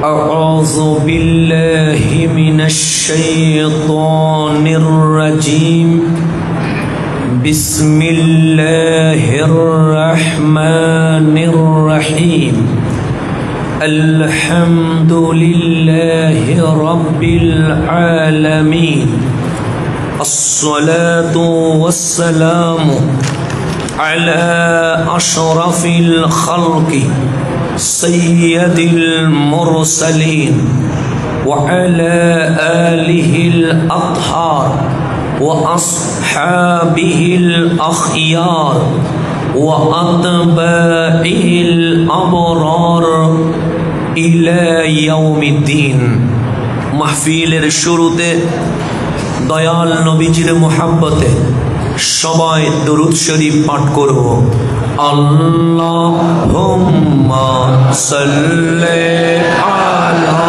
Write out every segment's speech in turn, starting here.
أعوذ بالله من الشيطان الرجيم بسم الله الرحمن الرحيم الحمد لله رب العالمين الصلاة والسلام على أشرف الخلق سيد المرسلين وعلى آله الأطهار وأصحابه الأخيار وأتباعه الأبرار إلى يوم الدين محفিলের শুরুতে দয়াল নবীজির মুহাব্বতে সবাই দরুদ শরীফ পাঠ করব। আল্লাহুম্মা সাল্লি আলা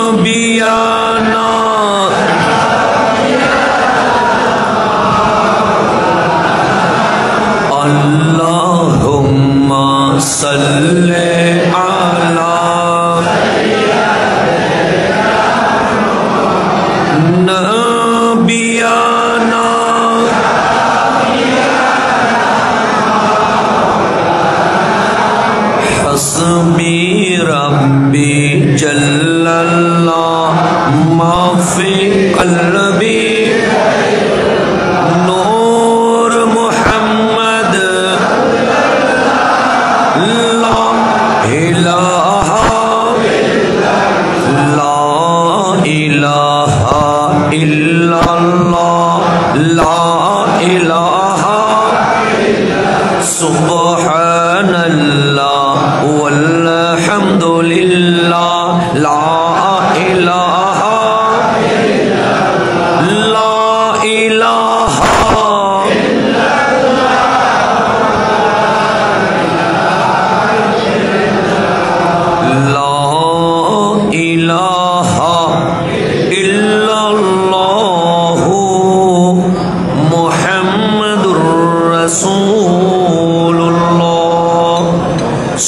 নবিয়ানা আল্লাহুম্মা সাল্লি আলা নবিয়ানা হাসবি রাব্বি জাল্লাল্লাহ মা ফি কলবি নূর মুহাম্মদ লা ইলাহা ইল্লাল্লাহ লা ইলাহা সুবহানাল্লাহ ওয়ালহামদুলিল্লাহ লা ইলাহা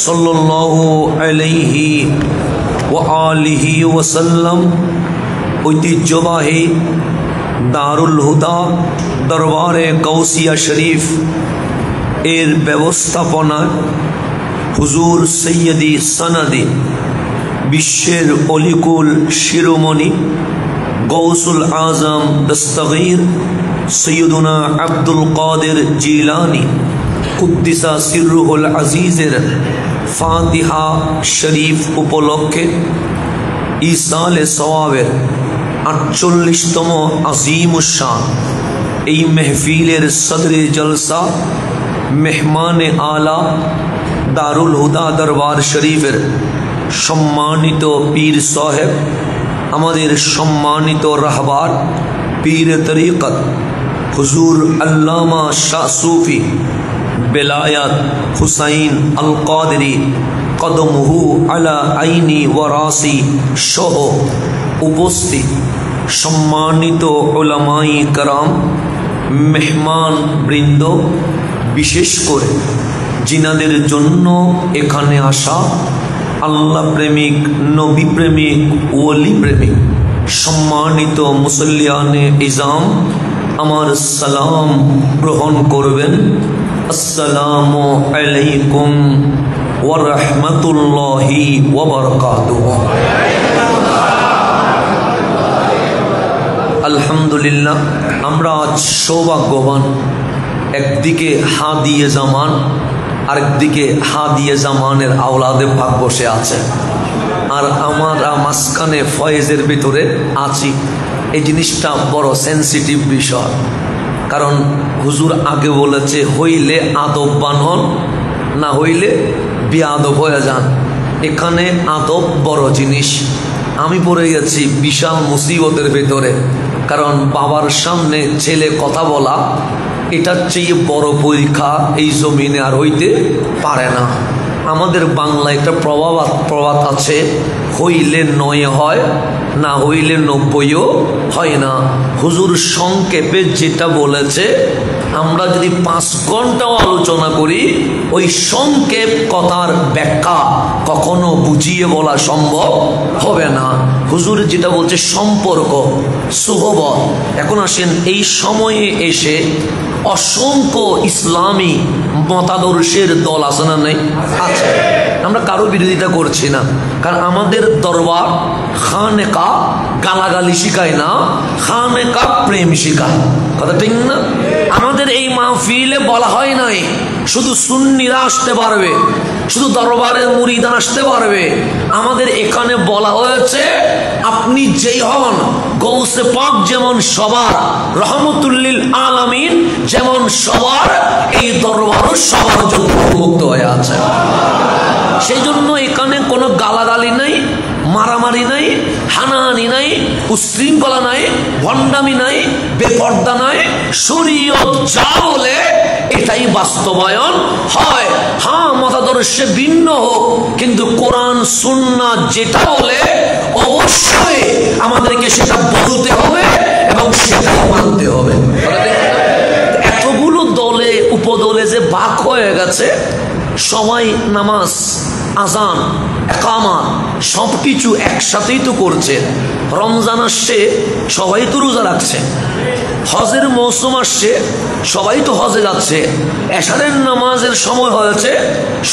সাল্লাল্লাহু আলাইহি ওয়া আলিহি ওয়াসাল্লাম। ঐতিহ্যবাহী দারুল হুদা দরবারে গাউসিয়া শরীফ এর ব্যবস্থাপনা হুজুর সৈয়দি সনদি বিশ্বের অলিকুল শিরোমণি গৌসুল আজম দস্তগীর সৈয়দুনা আব্দুল কাদের জিলানী কুদ্দিসা সিররুহুল আজিজের ফাতিহা শরীফ উপলক্ষে ইসালে সওয়াবের ৪৮তম আজিমুশ-শান এই মেহফিলের সদরে জলসা মেহমানে আলা দারুল হুদা দরবার শরীফের সম্মানিত পীর সাহেব, আমাদের সম্মানিত রাহবার পীর তরিকত হুজুর আল্লামা শাহ সুফি বেলায়াত হুসাইন আল কাদেরী কদমহু আলা আইনি ওয়ারাসি সহ উপস্থিত সম্মানিত উলামায়ে কেরাম, মেহমান বৃন্দ, বিশেষ করে জিনাদের জন্য এখানে আসা আল্লাহ প্রেমিক, নবী প্রেমিক, ওলি প্রেমিক সম্মানিত মুসল্লিয়ানে ইজাম, আমার সালাম গ্রহণ করবেন। আসসালামু আলাইকুম ওয়া রাহমাতুল্লাহি ওয়া বারাকাতুহু। আলহামদুলিল্লাহ, আমরা আজ সৌভাগ্যবান। একদিকে হাদিয়ে জামান, আরেকদিকে হাদিয়ে জামানের আওলাদে পাক বসে আছে, আর আমরা মাঝখানে ফয়েজের ভিতরে আছি। এই জিনিসটা বড় সেন্সিটিভ বিষয়, কারণ হুজুর আগে বলেছে হইলে আদববান হন, না হইলে বেয়াদব হয়ে যান। এখানে আদব বড় জিনিস। আমি পড়ে গেছি বিশাল মুসিবতের ভেতরে, কারণ বাবার সামনে ছেলে কথা বলা এটার চেয়ে বড় পরীক্ষা এই জমিনে আর হইতে পারে না। আমাদের বাংলায় একটা প্রবাদ আছে, হইলে ৯ হয়, না হইলে ৯০ও হয় না। হুজুর সংক্ষেপে যেটা বলেছে আমরা যদি 5 ঘন্টাও আলোচনা করি ওই সংক্ষেপ কথার ব্যাখ্যা কখনো বুঝিয়ে বলা সম্ভব হবে না। হুজুর যেটা বলছে সম্পর্ক, সুহবত। এখন আসেন, এই সময়ে এসে অসংখ্য ইসলামী মতাদর্শের দল আছে না? নেই? আছে। আমরা কারো বিরোধিতা করছি না, কারণ আমাদের দরবার খানেকা গালাগালি শিখায় না, খানেকা প্রেম শিখায়। কথা ঠিক না? আমাদের এই মাহফিলে বলা হয় নাই শুধু সুন্নিরা আসতে পারবে, শুধু দরবারের মুরিদান আসতে পারবে। আমাদের এখানে বলা হয়েছে আপনি যেই হন, গৌসে পাক যেমন সবার, রহমতুল্লিল আলামিন যেমন সবার, এই দরবারও সবার জন্য মুক্ত হয়ে আছে। সেই জন্য এখানে কোনো গালাগালি নাই, মারামারি নাই, হানাহানি নাই, উশৃঙ্খলা নাই, ভণ্ডামি নাই, বেপর্দা নাই। শরীয়ত যা বলে এটাই বাস্তবায়ন হয়। হ্যাঁ, মতাদর্শে ভিন্ন হোক, কিন্তু কোরআন সুন্নাহ যেটা বলে অবশ্যই আমাদেরকে সেটা বলতে হবে এবং সেটাই মানতে হবে। এতগুলো দলে উপদলে যে ভাগ হয়ে গেছে, সবাই নামাজ, আজান, একামা সবকিছু একসাথেই তো করছে। রমজান আসছে, সবাই তো রোজা রাখছে। হজের মৌসুম আসছে, সবাই তো হজে যাচ্ছে। এশারের নামাজের সময় হয়েছে,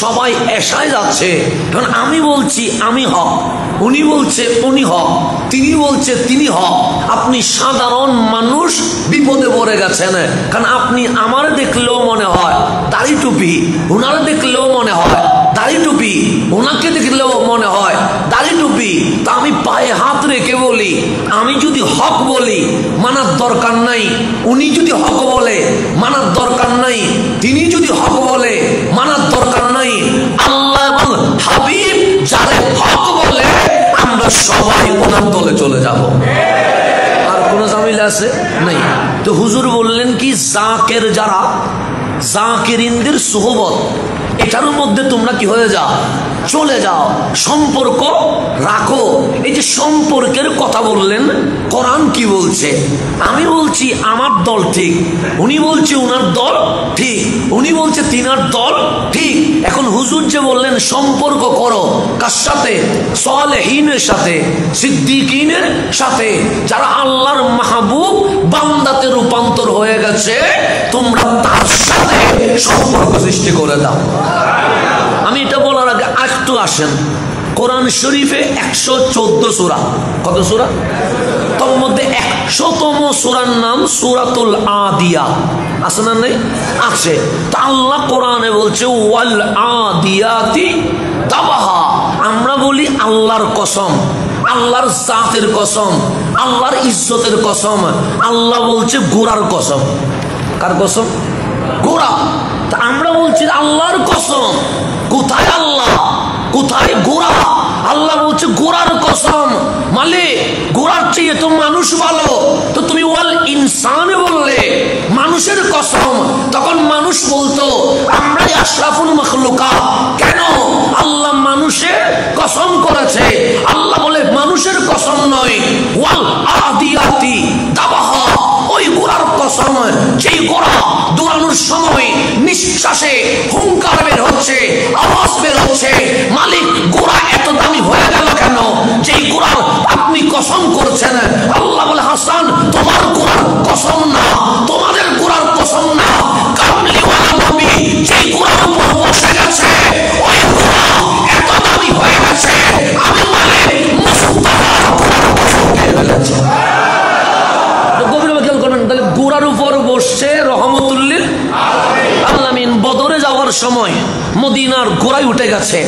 সবাই এশায় যাচ্ছে। কারণ আমি বলছি আমি হক, উনি বলছে উনি হক, তিনি বলছে তিনি হক। আপনি সাধারণ মানুষ বিপদে পড়ে গেছেন, কারণ আপনি আমার দেখলেও মনে হয় দাড়ি টুপি, ওনারা দেখলেও মনে হয় দাড়ি টুপি, ওনাকে দেখলেও মনে হয় দাড়ি টুপি। তা আমি পায়ে হাত রেখে বলি, আমি যদি হক বলি মানার দরকার নাই, উনি যদি হক বলে মানার দরকার নাই, তিনি যদি হক বলে মানার দরকার নাই। আল্লাহ এবং হাবিব যারা হক বলে আমরা সবাই ওনার দলে চলে যাব। আর কোন ঝামেলা আছে নাই? তো হুজুর বললেন কি, জাকের যারা, জাকিরিনদের সুহবত, এটার মধ্যে তোমরা কি হয়ে যাও, চলে যাও, সম্পর্ক রাখো। এই যে সম্পর্কের কথা বললেন, কোরআন কি বলছে? আমি বলছি আমার দল ঠিক, উনি বলছে উনার দল ঠিক, উনি বলছে তিনার দল ঠিক। এখন হুজুর যে বললেন সম্পর্ক করো, কার সাথে? সালেহীনের সাথে, সিদ্দিকিনের সাথে, যারা আল্লাহর মাহবুব বান্দাতে রূপান্তর হয়ে গেছে, তোমরা তার সাথে সম্পর্ক সৃষ্টি করে দাও। আমি এটা বলার আগে একটু আসেন, কোরআন শরীফে 114 সূরা। কত সূরা? তার মধ্যে 100তম সূরার নাম সূরাতুল আদিয়াত। আছে না? নেই? আছে। তা আল্লাহ কোরআনে বলছে ওয়াল আদিয়াতি দাবাহা। আমরা বলি আল্লাহর কসম, আল্লাহর জাতের কসম, আল্লাহর ইজ্জতের কসম। আল্লাহ বলছে ঘোড়ার কসম। কার কসম? ঘোড়া। তা আমরা বলছি আল্লাহর কসম। কোথায় আল্লাহ, কোথায় ঘোড়া? আল্লাহ বলছে ঘোড়ার কসম। মালিক, ঘোড়ার চেয়ে তো মানুষ ভালো, তো তুমি ওয়াল ইনসানে বললে মানুষের কসম। তখন মানুষ বলতো আমরাই আশরাফুল মাখলুকাত। কেন? আল্লাহ মানুষের কসম করেছে। আল্লাহ বলে মানুষের কসম নয়, ওয়াল আদিয়াতি দাবাহা, ওই ঘোড়ার কসম যেই ঘোড়া দৌড়ানোর সময় নিঃশ্বাসে হুঙ্কার বের হচ্ছে, আওয়াজ বের হচ্ছে। মালিক, ঘোড়া এত দামি হয়ে গেল কেন? যেই ঘোড়ার আপনি কসম করছেন। আল্লাহ বলে হাসান, তোমার ঘোড়ার কসম না, তোমাদের ঘোড়ার কসম না, কামলিওয়ালা নবী যেই ঘোড়ার উপর বসে গেছে, ওই ঘোড়া এত দামি হয়ে গেছে। আমি মালিক মুস্তাফার ঘোড়ার কসম খেয়ে ফেলেছি। গভীরভাবে খেয়াল করবেন, তাহলে ঘোড়ার উপর বসছে রহমতুল্লিল আলামিন। বদরে যাওয়ার সময় মদিনার ঘোড়ায় উঠে গেছে,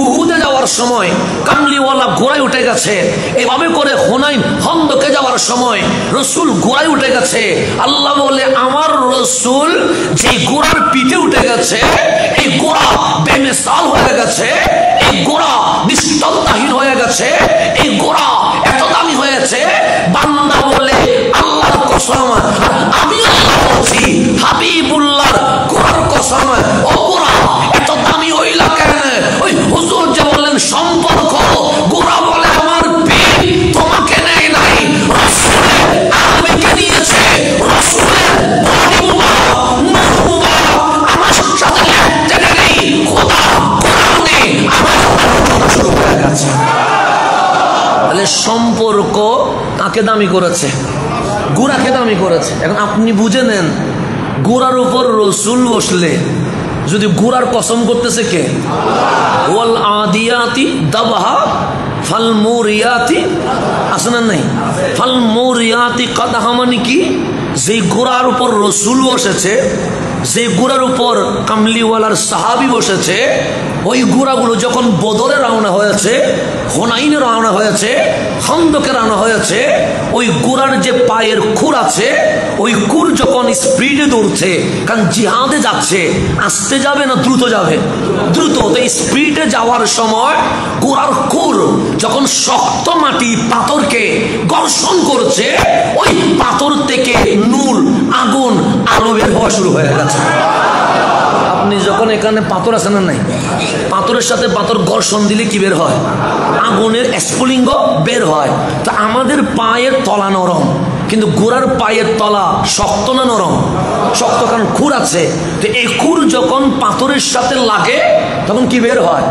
উহুদে যাওয়ার সময় কামলিওয়ালা ঘোড়ায় উঠে গেছে, এভাবে করে হুনাইন খন্দকে যাওয়ার সময় রসুল ঘোড়ায় উঠে গেছে। আল্লাহ বলে আমার রসুল যে ঘোড়ার পিঠে উঠে গেছে, এই ঘোড়া বেমিসাল হয়ে গেছে, এই ঘোড়া দৃষ্টান্তহীন হয়ে গেছে, এই ঘোড়া এত দামি হয়েছে। বান্দা বলে আল্লাহর কসম, আমি আল্লাহ বলছি হাবিবুল্লাহর ঘোড়ার কসম, ও ঘোড়া এত দামি হইলা কেন? ওই হুজুর যে বললেন সম্পর্ক, ঘোড়া বলে আমার পেট তোমাকে নেয় নাই, রাসূলের আমিকে নিয়ে পাকে দামি করেছে, গোড়াকে দামি করেছে। এখন আপনি বুঝে নেন, গোড়ার উপর রসুল বসলে যদি গোড়ার কসম করতেছে কে? ওয়াল আদিয়াতি দাবহা ফাল মুরিয়াতি, আছে না নাই? ফাল মুরিয়াতি কাদাহা মানে কি? যে গোড়ার উপর রসুল বসেছে, যে গোড়ার উপর কামলিওয়ালার সাহাবি বসেছে, ওই গোড়াগুলো যখন বদরে রওনা হয়েছে, হুনাইনে রওনা হয়েছে, খন্দকে রওনা হয়েছে, ওই গোড়ার যে পায়ের খুর আছে, ওই খুর যখন স্পিডে দৌড়ছে, কারণ জিহাদে যাচ্ছে, আস্তে যাবে না দ্রুত যাবে? দ্রুত। তো স্পিডে যাওয়ার সময় গোড়ার খুর যখন শক্ত মাটি পাথরকে ঘর্ষণ করছে, ওই পাথর থেকে নূর, আগুন, আলো বের হওয়া শুরু হয়ে গেছে। আপনি যখন এখানে পাথর আছে না নাই, পাথরের সাথে পাথর ঘর্ষণ দিলে কি বের হয়? আগুনের স্ফুলিঙ্গ বের হয়। তো আমাদের পায়ের তলা নরম, কিন্তু গোড়ার পায়ের তলা শক্ত না নরম? শক্ত, কারণ খুর আছে। তো এই খুর যখন পাথরের সাথে লাগে তখন কি বের হয়?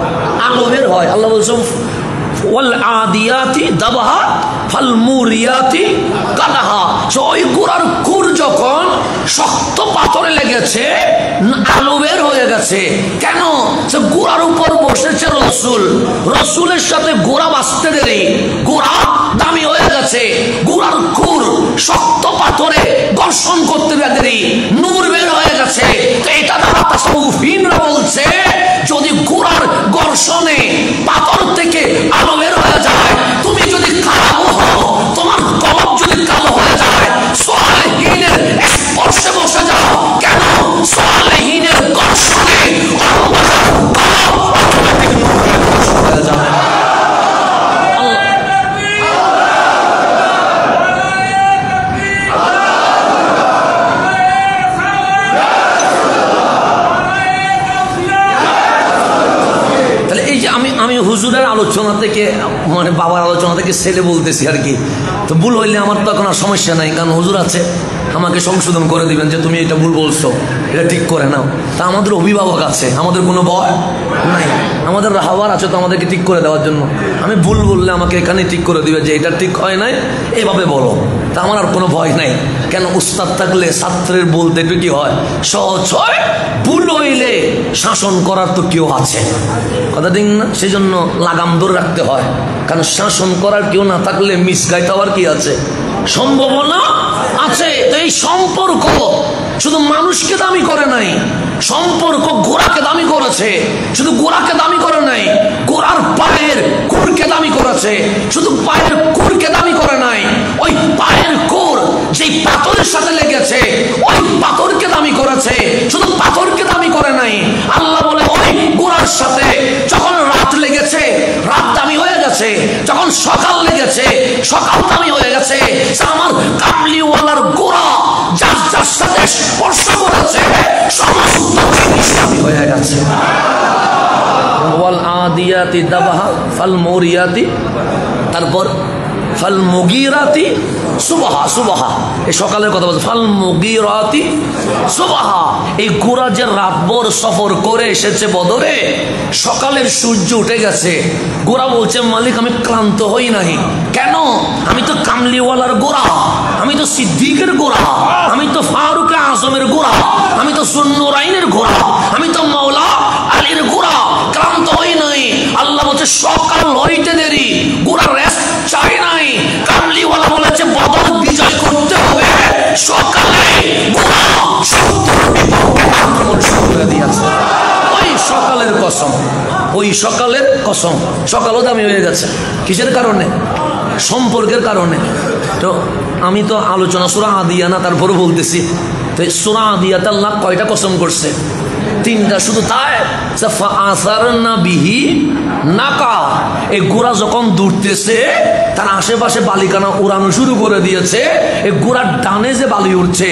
আলো বের হয়। আল্লাহ বলছেন ওয়াল আদিয়াতি দাবহা ফাল মুরিয়াতি কাদাহা। ওই গোড়ার খুর যখন শক্ত পাথরে লেগেছে, আলো বের হয়ে গেছে। কেন? সে গোড়ার উপর বসেছে রসুল, রসুলের সাথে গোড়া বাঁচতে দেরি, গোড়া দামি হয়ে গেছে। গোড়ার খুর শক্ত পাথরে ঘর্ষণ করতে দেরি, নূর বের হয়ে গেছে। তো এটা দ্বারা তাসাউফিনরা বলছে, যদি গোড়ার ঘর্ষণে পাথর থেকে আলো বের হয়ে যায়, তুমি যদি কালো হও, তোমার কলব যদি কালো হয়ে যায়, সালেহীনের স্পর্শে বসে যাও। কেন? সালেহীনের ঘর্ষণে অটোমেটিক নূর হয়ে যায়। আমি হুজুরের আলোচনা থেকে, মানে বাবার আলোচনা থেকে ছেলে বলতেছি আর কি। তো ভুল হইলে আমার তো এখন আর সমস্যা নাই, কারণ হুজুর আছে, আমাকে সংশোধন করে দিবেন যে তুমি এটা ভুল বলছো, এটা ঠিক করে নাও। তা আমাদের অভিভাবক আছে, আমাদের কোনো ভয় নাই, আমাদের রাহাবার আছে তো আমাদেরকে ঠিক করে দেওয়ার জন্য। আমি ভুল বললে আমাকে এখানে ঠিক করে দিবে যে এটা ঠিক হয় নাই, এভাবে বলো। তা আমার আর কোনো ভয় নাই। কেন? উস্তাদ থাকলে ছাত্রের বলতে একটু কি হয়, সহজ হয়। ভুল হইলে শাসন করার তো কেউ আছে, কথা ঠিক না? সেই জন্য লাগাম ধরে রাখতে হয়, কারণ শাসন করার কেউ না থাকলে মিসগাইড হওয়ার কি আছে, সম্ভাবনা আছে। তো এই সম্পর্ক শুধু মানুষকে দামি করে নাই, সম্পর্ক গোড়াকে দামি করেছে। শুধু গোড়াকে দামি করে নাই, গোড়ার পায়ের খুরকে দামি করেছে। শুধু পায়ের খুরকে দামি করে নাই, ওই পায়ের খুর যেই পাথরের সাথে লেগেছে, ওই পাথরকে দামি করেছে। শুধু পাথরকে দামি করে নাই, আল্লাহ বলে ওই গোড়ার সাথে যখন রাত লেগেছে, রাত দামি হয়ে গেছে। যখন সকাল লেগেছে, সকাল দামি হয়ে গেছে। আমার কামলিওয়ালার গোড়া যার যার সাথে স্পর্শ করেছে, সমস্ত জিনিস দামি হয়ে গেছে। ওয়াল আদিয়াতি দাবহা ফাল মুরিয়াতি, তারপর ফাল মুগিরাতি সুবহা। সুবহা এই সকালের কথা বলছে। ফাল মুগিরাতি সুবহা, এই গোড়া যে রাতভর সফর করে এসেছে বদরে, সকালের সূর্য উঠে গেছে। গোড়া বলছে মালিক আমি ক্লান্ত হই নাই। কেন? আমি তো কামলিওয়ালার গোড়া, আমি তো সিদ্দিকের গোড়া, আমি তো ফারুক আজমের গোড়া, আমি তো সুন্নুরাইনের গোড়া, আমি তো মাওলা আলীর গোড়া, ক্লান্ত হই নাই। আল্লাহ বলছে সকাল হইতে দেরি, গোড়া রেস্ট চাই নাই। কামলিওয়ালা বলেছে বদর বিজয় করতে হবে, সকালে গোড়া ওই সকালের কসম, ওই সকালের কসম। সকালও দামি হয়ে গেছে। কিসের কারণে? সম্পর্কের কারণে। তো আমি তো আলোচনা সূরা আদিয়া না, তারপরে বলতেছি। তো সূরা আদিয়াতে আল্লাহ কয়টা কসম করছে? 3টা। শুধু তাই, ফাআসারনা বিহি নাকা, এই গোড়া যখন দৌড়তেছে, তার আশেপাশে বালিকানা উড়ানো শুরু করে দিয়েছে। এই গোড়ার ডানে যে বালি উঠছে,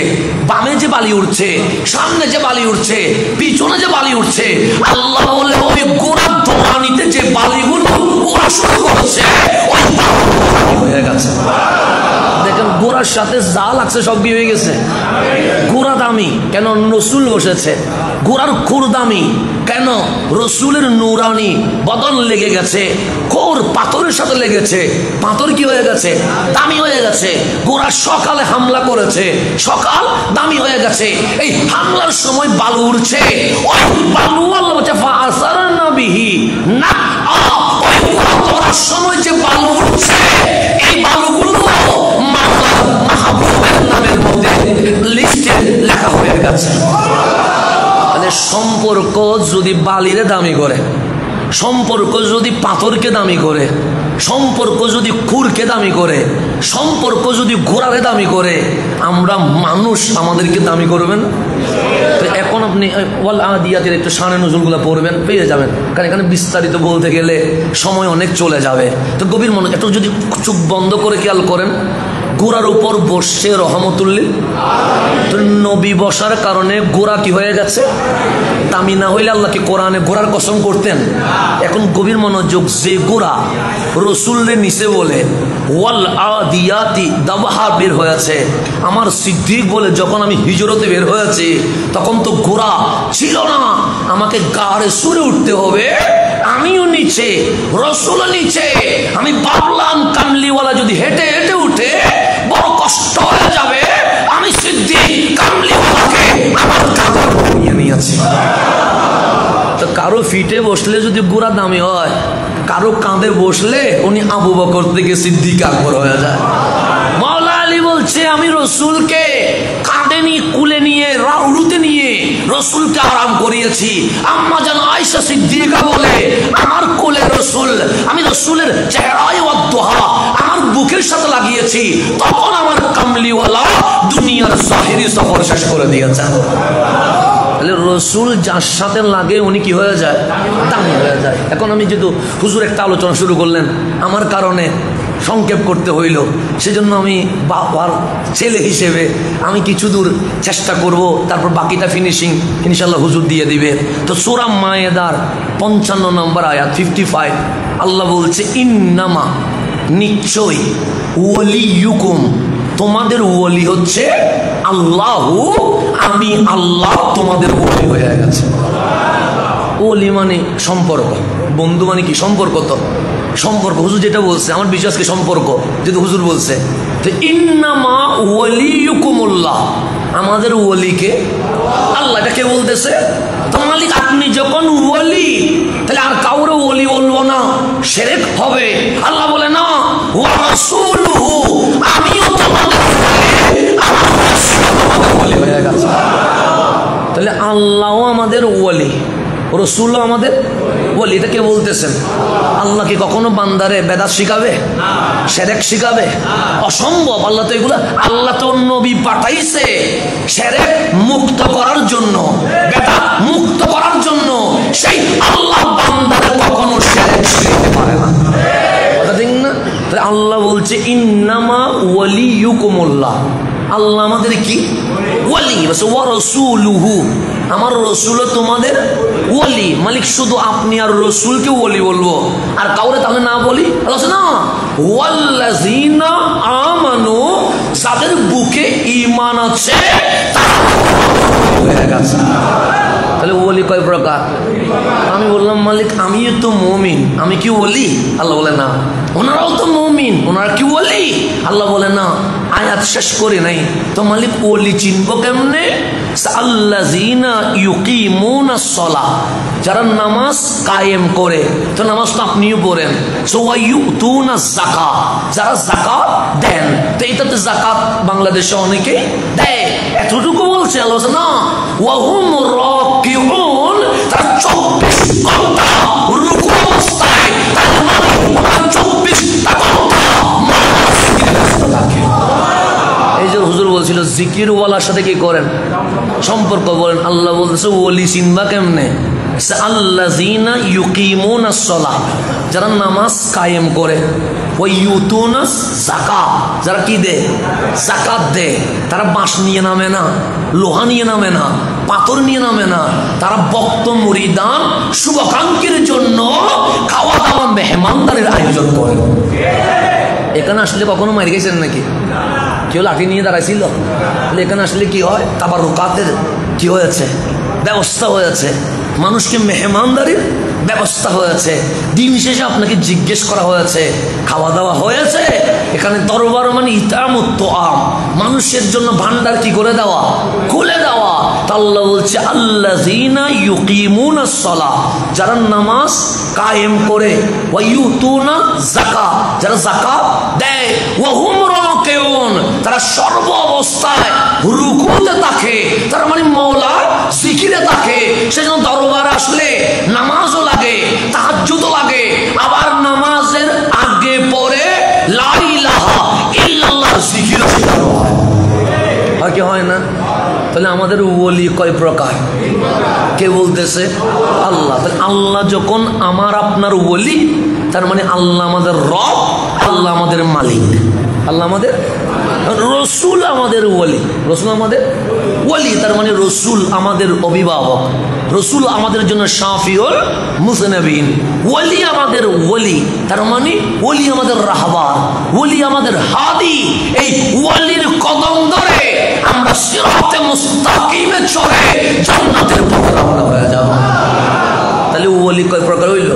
বামে যে বালি উঠছে, সামনে যে বালি উঠছে, পিছনে যে বালি উঠছে, আল্লাহ বলে ওই গোড়ার দৌড়ানিতে যে বালিগুলো ওরা শুরু করেছে, ওই হয়ে গেছে। দেখেন গোড়ার সাথে যা লাগছে সব কি হয়ে গেছে? গোড়া দামি কেন? রসুল বসেছে। গোড়ার খুর দামি কেন? রসুলের নুরানি বদন লেগে গেছে। কোর পাথরের সাথে লেগেছে, পাথর কি হয়ে গেছে? দামি হয়ে গেছে। গোড়া সকালে হামলা করেছে, সকাল দামি হয়ে গেছে। এই হামলার সময় বালু উঠছে, ওই বালু আল্লাহ বলছে ফাআসারনা বিহি না, ওই গোড়ার সময় যে বালু উঠছে, এই বালুগুলো মাহবুবের নামের মধ্যে লিস্টে লেখা হয়ে গেছে। সম্পর্ক যদি বালিরে দামি করে, সম্পর্ক যদি পাথরকে দামি করে, সম্পর্ক যদি খুরকে দামি করে, সম্পর্ক যদি ঘোড়ারে দামি করে, আমরা মানুষ আমাদেরকে দামি করবেন। তো এখন আপনি ওয়াল আদিয়াতের একটু শানে নজরুলগুলো পড়বেন, পেয়ে যাবেন। কারণ এখানে বিস্তারিত বলতে গেলে সময় অনেক চলে যাবে। তো গভীর মনে একটু যদি চোখ বন্ধ করে খেয়াল করেন, গোড়ার উপর বসছে রহমতুল্লিল। তো নবী বসার কারণে গোড়া কি হয়ে গেছে? দামি না হইলে আল্লাহ কি কোরআনে গোড়ার কসম করতেন? এখন গভীর মনোযোগ, যে গোড়া রসুলের নিচে বলে ওয়াল আদিয়াতি দাবহা বের হয়েছে, আমার সিদ্দিক বলে যখন আমি হিজরতে বের হয়েছি তখন তো গোড়া ছিল না, আমাকে গাড়ে সুরে উঠতে হবে। আমিও নিচে, রসুলও নিচে। আমি ভাবলাম কামলিওয়ালা যদি হেঁটে হেঁটে উঠে বড় কষ্ট হয়ে যাবে, আমি সিদ্দিক কামলিওয়ালাকে আমার কাঁধে নিয়ে নিয়েছি। তো কারো ফিটে বসলে যদি গোড়া দামি হয়, কারো কাঁধে বসলে উনি আবু বকর থেকে সিদ্দিক আকবর হয়ে যায়। মাওলা আলী বলছে আমি রসুলকে কাঁধে নিয়ে কুলে নিয়ে রাউলুতে নিয়ে রসুলকে আরাম করিয়েছি। আম্মা জান আয়েশা সিদ্দিকা বলে আমার কোলে রসুল, আমি রসুলের চেহারায় ওয়াদ্দোহা আমার বুকের সাথে লাগিয়েছি, তখন আমার কামলিওয়ালা দুনিয়ার জাহিরি সফর শেষ করে দিয়েছেন। রসুল যার সাথে লাগে উনি কি হয়ে যায়? দামি হয়ে যায়। এখন আমি যেহেতু হুজুর একটা আলোচনা শুরু করলেন, আমার কারণে সংক্ষেপ করতে হইল, সেজন্য আমি বাবার ছেলে হিসেবে আমি কিছু দূর চেষ্টা করব, তারপর বাকিটা ফিনিশিং ইনশাল্লাহ হুজুর দিয়ে দিবে। তো সূরা মায়েদার 55 নম্বর আয়াত 55 আল্লাহ বলছে ইন্নামা নিশ্চয়ই ওয়ালিয়ুকুম তোমাদের ওয়ালি হচ্ছে আল্লাহু, আমি আল্লাহ তোমাদের ওয়ালি হয়ে গেছে। ওলি মানে সম্পর্ক, বন্ধু মানে কি? সম্পর্ক। তো সম্পর্ক হুজুর যেটা বলছে আমার বিশ্বাসকে সম্পর্ক যেহেতু হুজুর বলছে, তো ইন্নামা ওয়ালিয়ুকুমুল্লাহ আমাদের ওলিকে আল্লাহ। এটা কে বলতেছে? তো মালিক আপনি যখন ওলি, তাহলে আর কাউরে ওলি বলবো না, শিরক হবে। আল্লাহ বলে না, ওয়া রাসূলুহু আমিও তোমাদের ওলি হয়ে গেছে। তাহলে আল্লাহও আমাদের ওলি, রসুলও আমাদের ওলি। এটা কে বলতেছেন? আল্লাহ কি কখনো বান্দারে বেদাত শিখাবে, শিরক শিখাবে? অসম্ভব। আল্লাহ তো এগুলা, আল্লাহ তো নবী পাঠাইছে শিরক মুক্ত করার জন্য, বেদাত মুক্ত করার জন্য। সেই আল্লাহ বান্দারে কখনো শিরক শিখাতে পারে না, কথা ঠিক না? তাই আল্লাহ বলছে ইন্নামা ওয়ালিয়ুকুমুল্লাহ, আল্লাহ আমাদের কি ওয়ালি। ওয়া রাসূলুহু আমার রসুলও তোমাদের ওয়ালি। মালিক শুধু আপনি আর রসুলকে ওয়ালি বলবো, আর কাউরে তাহলে না বলি? আল্লাহ না, ওয়াল্লাযিনা আমানু যাদের বুকে ঈমান আছে তাহলে ওয়ালি কয় প্রকার? আমি বললাম মালিক আমি তো মুমিন, আমি কি ওয়ালি? আল্লাহ বলে না, ওনারাও তো মুমিন, ওনারা কি ওয়ালি? আল্লাহ বলে না, আয়াত শেষ করে নাই। তো মালিক ওয়ালি চিনবো কেমনে? আল্লাযিনা ইউকিমুনাস সালাহ যারা নামাজ কায়েম করে। তো নামাজ তো আপনিও পড়েন। ওয়া ইউতুনাজ যাকাত যারা যাকাত দেন। তো এটাতে যাকাত বাংলাদেশে অনেকেই দেয়, এতটুকু বলছে আল্লাহ না। ওয়া হুম রাকিউন তারা 24 ঘন্টা রুকু অবস্থায়, তার মানে 24 ঘন্টা নামাজে ব্যস্ত থাকে। এই যে হুজুর বলছিল জিকির ওয়ালার সাথে কি করেন? সম্পর্ক বলেন। আল্লাহ বলতেছে ওলি চিনবা কেমনে? আল্লাযিনা ইউকিমুনাস সালাহ যারা নামাজ কায়েম করে, ওয়া ইউতুনাস যাকাত যারা কি দেয়? যাকাত দেয়। তারা বাঁশ নিয়ে নামে না, লোহা নিয়ে নামে না, পাথর নিয়ে নামে না, তারা ভক্ত মুরিদান শুভাকাঙ্ক্ষীর জন্য খাওয়া দাওয়া মেহমানদারের আয়োজন করে। এখানে আসলে কখনো মার গেছেন নাকি? কেউ লাঠি নিয়ে দাঁড়াইছিল। এখানে আসলে কি হয়, তাবারুকাতের কি হয়েছে, ব্যবস্থা হয়েছে, মানুষকে মেহমানদারির ব্যবস্থা হয়েছে, দিন শেষে আপনাকে জিজ্ঞেস করা হয়েছে খাওয়া দাওয়া হয়েছে। এখানে দরবার মানে ইতামুত আম, মানুষের জন্য ভান্ডার কি করে দেওয়া, খুলে দেওয়া। তা আল্লাহ বলছে আল্লাযীনা ইউকিমুনাস সালাহ, যারা নামাজ কায়েম করে, ওয়া ইউতুনা যাকাত, যারা যাকাত দেয়, ওয়া হুম রাকিউন, তারা সর্ব অবস্থায় রুকুতে থাকে, তার মানে মওলার জিকিরে থাকে। সেজন্য দরবার আসলে নামাজও লাগে, তাহাজ্জুদও লাগে, আবার নামাজের আগে পরে লা ইলাহা ইল্লাল্লাহ জিকিরও শেখানো হয়। আর কি হয় না? তাহলে আমাদের ওলি কয় প্রকার? কে বলতেছে? আল্লাহ। তাহলে আল্লাহ যখন আমার আপনার ওলি, তার মানে আল্লাহ আমাদের রব, আল্লাহ আমাদের মালিক, আল্লাহ আমাদের রসুল, আমাদের ওলি, রসুল আমাদের ওলি, তার মানে রসুল আমাদের অভিভাবক, রসুল আমাদের জন্য শাফিউল মুজনিবিন, ওলি আমাদের ওলি, তার মানে ওলি আমাদের রাহবার, ওলি আমাদের হাদি। এই ওলির কদম ধরে আমরা সিরাতে মুস্তাকিমে চলে জান্নাতের পথে রওনা হয়ে যাব। তাহলে ওলি কয় প্রকার হইল?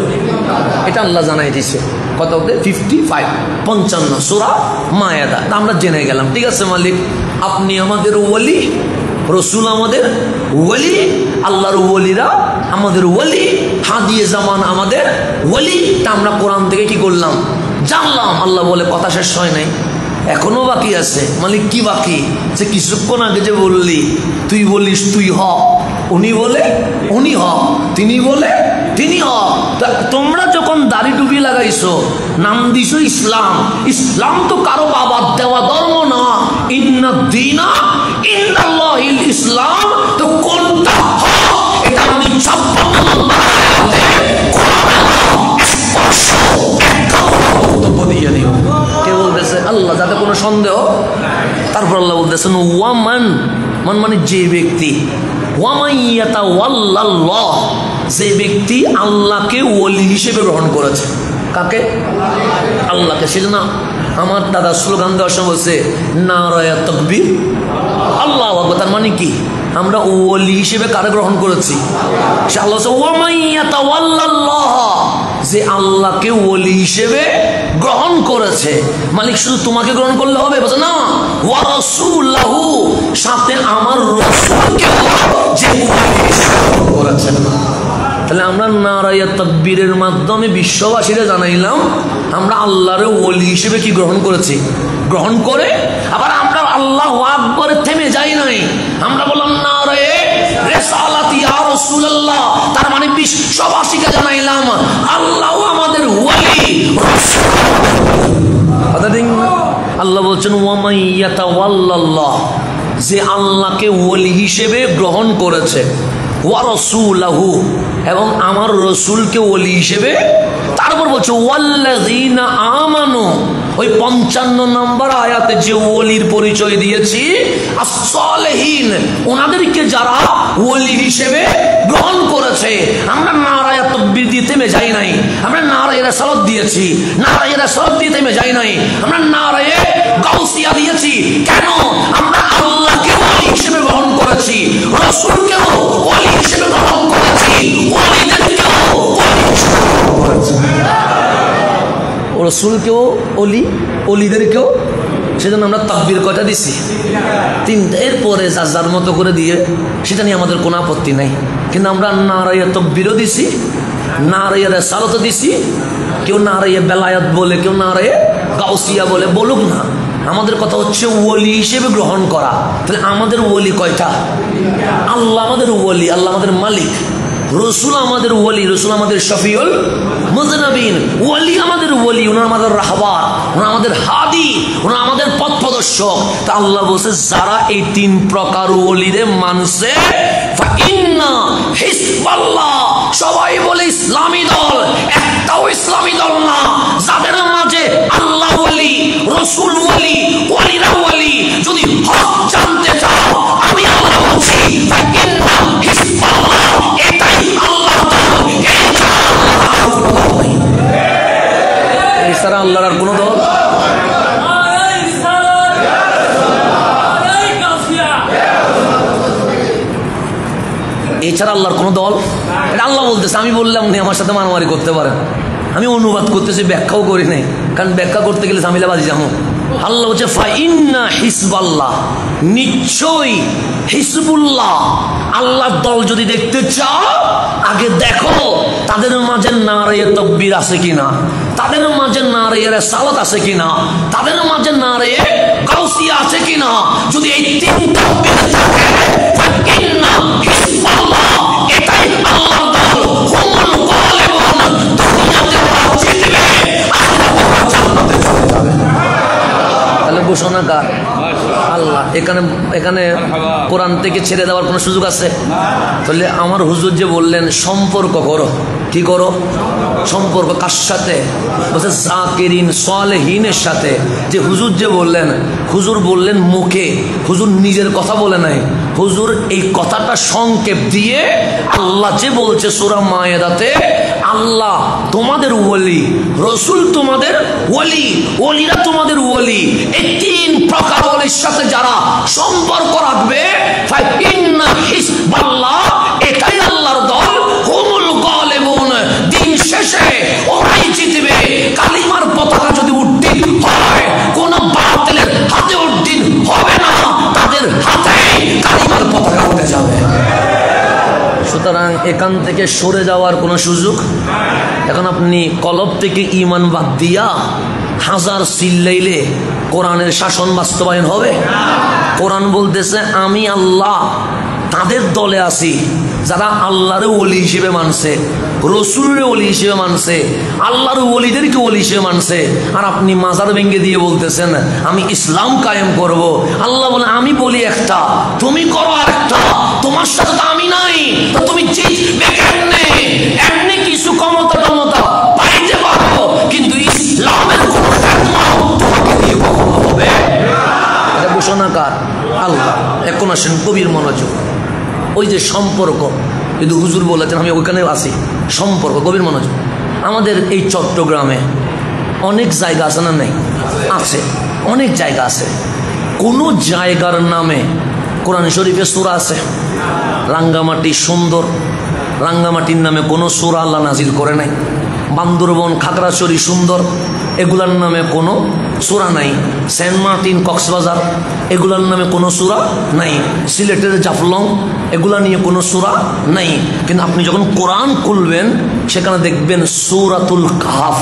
এটা আল্লাহ জানাই দিয়েছে। কত? 55, 55 সূরা মায়েদা। তা আমরা জেনে গেলাম, ঠিক আছে মালিক, আপনি আমাদের ওলি, রসুল আমাদের ওলি, আল্লাহর ওলিরা আমাদের ওলি, হাদিয়ে জামান আমাদের ওলি। তা আমরা কোরআন থেকে কি করলাম? জানলাম। আল্লাহ বলে কথা শেষ হয় নাই, এখনো বাকি আছে। মালিক কি বাকি? যে কিছুক্ষণ আগে যে বললি, তুই বলিস তুই হ, উনি বলে উনি হ, তিনি বলে তিনি হ। তোমরা যখন দাড়ি টুপি লাগাইছো, নাম দিছো ইসলাম, ইসলাম তো কারো বাবার দেওয়া ধর্ম না, ইন্না দীনা ইনদাল্লাহিল ইসলাম। তো কোনটা হক এটা আমি 56 নম্বর আয়াতে বক্তব্য দিয়ে দিও। কে বলতেছে? আল্লাহ, যাতে কোনো সন্দেহ। তারপর আল্লাহ বলতেছেন ওয়ামান, মান মানে যে ব্যক্তি, ওয়ামাইয়াতাওয়াল্লাল্লাহ, যে ব্যক্তি আল্লাহকে ওলি হিসেবে গ্রহণ করেছে। কাকে? আল্লাহকে। সেজন্য আমার দাদা স্লোগান দেওয়ার সময় বলছে নারায়ে তাকবীর আল্লাহু আকবার। তার মানে কি? আমরা ওলি হিসেবে কারে গ্রহণ করেছি? সে আল্লাহ। ওয়ামাইয়াতাওয়াল্লাল্লাহ, যে আল্লাহকে ওলি হিসেবে গ্রহণ করেছে। মালিক শুধু তোমাকে গ্রহণ করলে হবে? বলছে না, ওয়া রাসূলুহু, সাথে আমার রাসূলকে যে গ্রহণ করেছেন। তাহলে আমরা নারায়ে তাকবীরের মাধ্যমে বিশ্ববাসীরা জানাইলাম আমরা আল্লাহর ওলি হিসেবে কি গ্রহণ করেছি। গ্রহণ করে আবার আমরা আল্লাহু আকবার থেমে যাই নাই, আমরা বললাম নারায়ে রিসালাতি ইয়া রাসূলুল্লাহ। তার মানে বিশ্ববাসীকে জানাইলাম আল্লাহ আমাদের ওলি, আল্লাহ বলছেন ওয়ামাইয়াতাওয়াল্লাল্লাহ, যে আল্লাহকে ওলি হিসেবে গ্রহণ করেছে, ওয়া রাসূলুহু, এবং আমার রসুলকে ওলি হিসেবে। তারপর বলছে ওয়াল্লাযীনা আমানু, ওই 55 নম্বর আয়াতে যে ওলির পরিচয় দিয়েছি, আস-সালিহিন, ওনাদেরকে যারা ওলি হিসেবে গ্রহণ করেছে। আমরা নারায়ে তাকবীর দিয়ে থেমে যাই নাই, আমরা নারায়ে রিসালাত দিয়েছি, নারায়ে রিসালাত দিয়ে থেমে যাই নাই, আমরা নারায়ে গাউসিয়া দিয়েছি। কেন? আমরা আল্লাহকে ওলি হিসেবে গ্রহণ করেছি, রাসূলকেও ওলি হিসেবে গ্রহণ করেছি, ওলিদেরকেও ওলি হিসেবে গ্রহণ করেছি। রসুলকেও ওলি, অলিদেরকেও। সেজন্য আমরা তাকবীর কয়টা দিছি? 3টা। এরপরে যার যার মতো করে দিয়ে সেটা নিয়ে আমাদের কোনো আপত্তি নাই। কিন্তু আমরা নারায়ে তাকবীরও দিছি, নারায়ে রিসালাতও দিছি। কেউ নারায়ে বেলায়াত বলে, কেউ নারায়ে গাউসিয়া বলে, বলুক না। আমাদের কথা হচ্ছে ওলি হিসেবে গ্রহণ করা। তাহলে আমাদের ওলি কয়টা? আল্লাহ আমাদের ওলি, আল্লাহ আমাদের মালিক, রসুল আমাদের ওলি, রসুল আমাদের শফিউল মুজনিবিন, ওলি আমাদের ওলি, ওনার আমাদের রাহবার, ওনার আমাদের হাদি, ওনার আমাদের পথ প্রদর্শক। তা আল্লাহ বলছে যারা এই 3 প্রকার ওলিদের মানুষে, ফাইন্না হিজবাল্লাহ, সবাই বলে ইসলামী দল, একটাও ইসলামী দল না যাদের মাঝে আল্লাহ ওলি, রসুল ওলি, ওলিরা ওলি। যদি হক জানতে চাও, আমি আল্লাহ বলছি ফাইন্না হিজবাল্লাহ, এটাই আল্লাহ দল, এছাড়া আল্লাহর আর কোনো দল। এছাড়া আল্লাহর কোনো দল? এটা আল্লাহ বলতেছে, আমি বললাম উনি আমার সাথে মারামারি করতে পারেন। আমি অনুবাদ করতেছি, ব্যাখ্যাও করি নাই, কারণ ব্যাখ্যা করতে গেলে ঝামেলাবাজি যাবো। আল্লাহ হচ্ছে ফাইন্না হিজবাল্লাহ, নিশ্চয়ই হিজবুল্লাহ, আল্লাহর দল যদি দেখতে চাও আগে দেখো তাদের মাঝে নারে তাকবীর আছে কিনা, তাদের মাঝে নারে রিসালাত আছে কিনা, তাদের মাঝে নারে গাউসিয়া আছে কিনা। যদি এই তিনটা থাকে ফাইন্না হিজবাল্লাহ, এটাই আল্লাহর দল, হুমুল গালিবুন, দুনিয়াতে জিতবে, আখিরাতে জান্নাতে চলে যাবে। তাহলে ঘোষণা কার? আল্লাহ। এখানে কোরআন থেকে ছেড়ে দেওয়ার কোনো সুযোগ আছে? তাহলে আমার হুজুর যে বললেন সম্পর্ক করো, কি করো? সম্পর্ক কার সাথে? বলছে জাকিরিন সালেহিনের সাথে। যে হুজুর যে বললেন, হুজুর বললেন মুখে, হুজুর নিজের কথা বলে নাই, হুজুর এই কথাটা সংক্ষেপ দিয়ে আল্লাহ যে বলছে সূরা মায়েদাতে, আল্লাহ তোমাদের ওলি, রসুল তোমাদের ওলি, ওলিরা তোমাদের ওলি, এই তিন প্রকার ওলির সাথে যারা সম্পর্ক রাখবে ফাইন্না হিজবাল্লাহ, এটাই আল্লাহর দল, হুমুল গালিবুন, দিন শেষে ওরাই জিতবে। কালিমার পতাকা যদি উড্ডীন হয়, কোন বাতিলের হাতে উড্ডীন হবে না, তাদের হাতে কালিমার পতাকা উঠে যাবে। সুতরাং এখান থেকে সরে যাওয়ার কোনো সুযোগ। এখন আপনি কলব থেকে ঈমান বাদ দিয়া হাজার চিল্লাইলে কোরআনের শাসন বাস্তবায়ন হবে? কোরআন বলতেছে আমি আল্লাহ তাদের দলে আছি যারা আল্লাহর ওলি হিসেবে মানছে, রসুলের ওলি হিসেবে মানছে, আল্লাহর ওলিদেরকে ওলি হিসেবে মানছে। আর আপনি মাজার ভেঙ্গে দিয়ে বলতেছেন আমি ইসলাম কায়েম করব। আল্লাহ বলে আমি বলি একটা, তুমি করো আরেকটা, তোমার সাথে তো আমি নাই, তো তুমি জিতবে কেমনে? এমনি কিছু ক্ষমতা পাইতে পারো, কিন্তু ইসলামের কোন খেদমত তোমাকে দিয়ে কখনো হবে? এটা ঘোষণা কার? আল্লাহ। এখন আসেন কবির মনোযোগ। ওই যে সম্পর্ক, যদি হুজুর বলেছেন আমি ওইখানে আছি, সম্পর্ক গভীর মনোযোগ। আমাদের এই চট্টগ্রামে অনেক জায়গা আছে না? নেই? আছে, অনেক জায়গা আছে। কোনো জায়গার নামে কোরআন শরীফে সূরা আছে? রাঙ্গামাটি সুন্দর, রাঙ্গামাটির নামে কোনো সূরা আল্লাহ নাজিল করে নাই। বান্দরবন, খাগড়াছড়ি সুন্দর, এগুলার নামে কোনো সূরা নাই। সেন্ট মার্টিন, কক্সবাজার, এগুলার নামে কোনো সূরা নাই। সিলেটের জাফলং, এগুলা নিয়ে কোনো সূরা নাই। কিন্তু আপনি যখন কোরআন খুলবেন সেখানে দেখবেন সূরাতুল কাহাফ।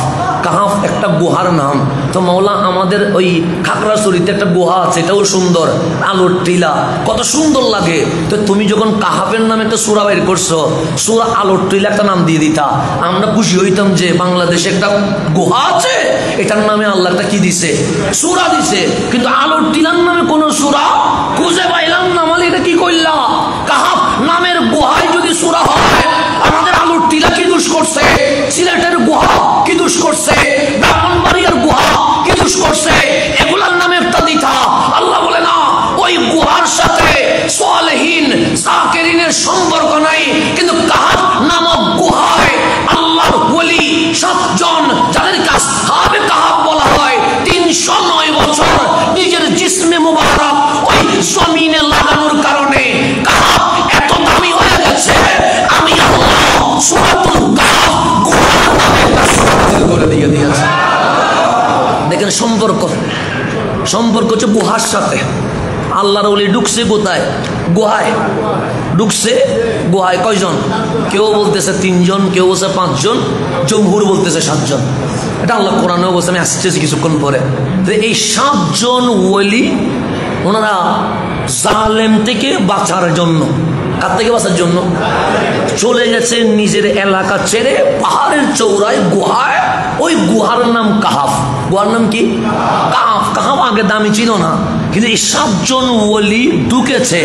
কাহাফ একটা গুহার নাম। তো মাওলা আমাদের ওই খাগড়াছড়িতে একটা গুহা আছে, এটাও সুন্দর, আলোর টিলা, কত সুন্দর লাগে। তো তুমি যখন কাহাফের নামে একটা সূরা বের করছো, সূরা আলোর টিলা একটা নাম দিয়ে দিতা, আমরা খুশি হইতাম যে বাংলাদেশে একটা গুহা আছে, এটার নামে আল্লাহ একটা কি দিছে? সূরা দিছে। কিন্তু আলোর টিলার নামে কোন সূরা খুঁজে পাইলাম না। মানে এটা কি করলা? কাহাফ নামের গুহায় যদি সূরা হয়, আমাদের আলোর টিলা কি দোষ করছে? সিলেটের গুহা কি দোষ করছে? ব্রাহ্মণবাড়িয়ার গুহা কি দোষ করছে? এগুলার নামে একটা দিতা। আল্লাহ বলে না, ওই গুহার সাথে সালেহিন জাকিরিনের সম্পর্ক নাই, কিন্তু কাহাফ নামক গুহায় আল্লাহর ওলি 7 জন, যাদেরকে আসহাবে কাহাফ বলা হয়, 309 বছর নিজের জিসমে মুবারক ওই জমিনে লাগানোর কারণে কাহাফ এত দামি হয়ে গেছে। আমি আল্লাহ সূরাতুল কাহাফ গুহার নামে একটা সূরা নাযিল করে দিয়ে দিয়েছি। দেখেন সম্পর্ক, সম্পর্ক হচ্ছে গুহার সাথে। আল্লাহর ওলি ঢুকছে কোথায়? গুহায় ঢুকছে। গুহায় কয়জন? কেউ বলতেছে 3 জন, কেউ বলছে 5 জন, জমহুর বলতেছে 7 জন। এটা আল্লাহ কোরআনেও বলছে, আমি আসতেছি কিছুক্ষণ পরে। এই 7 জন ওলি, ওনারা জালেম থেকে বাঁচার জন্য, কার থেকে বাঁচার জন্য চলে গেছে নিজের এলাকা ছেড়ে পাহাড়ের চৌড়ায় গুহায়। ওই গুহার নাম কাহাফ। গুহার নাম কি? কাহাফ। কাহাফ আগে দামি ছিল না, কিন্তু এই 7 জন ওলি ঢুকেছে,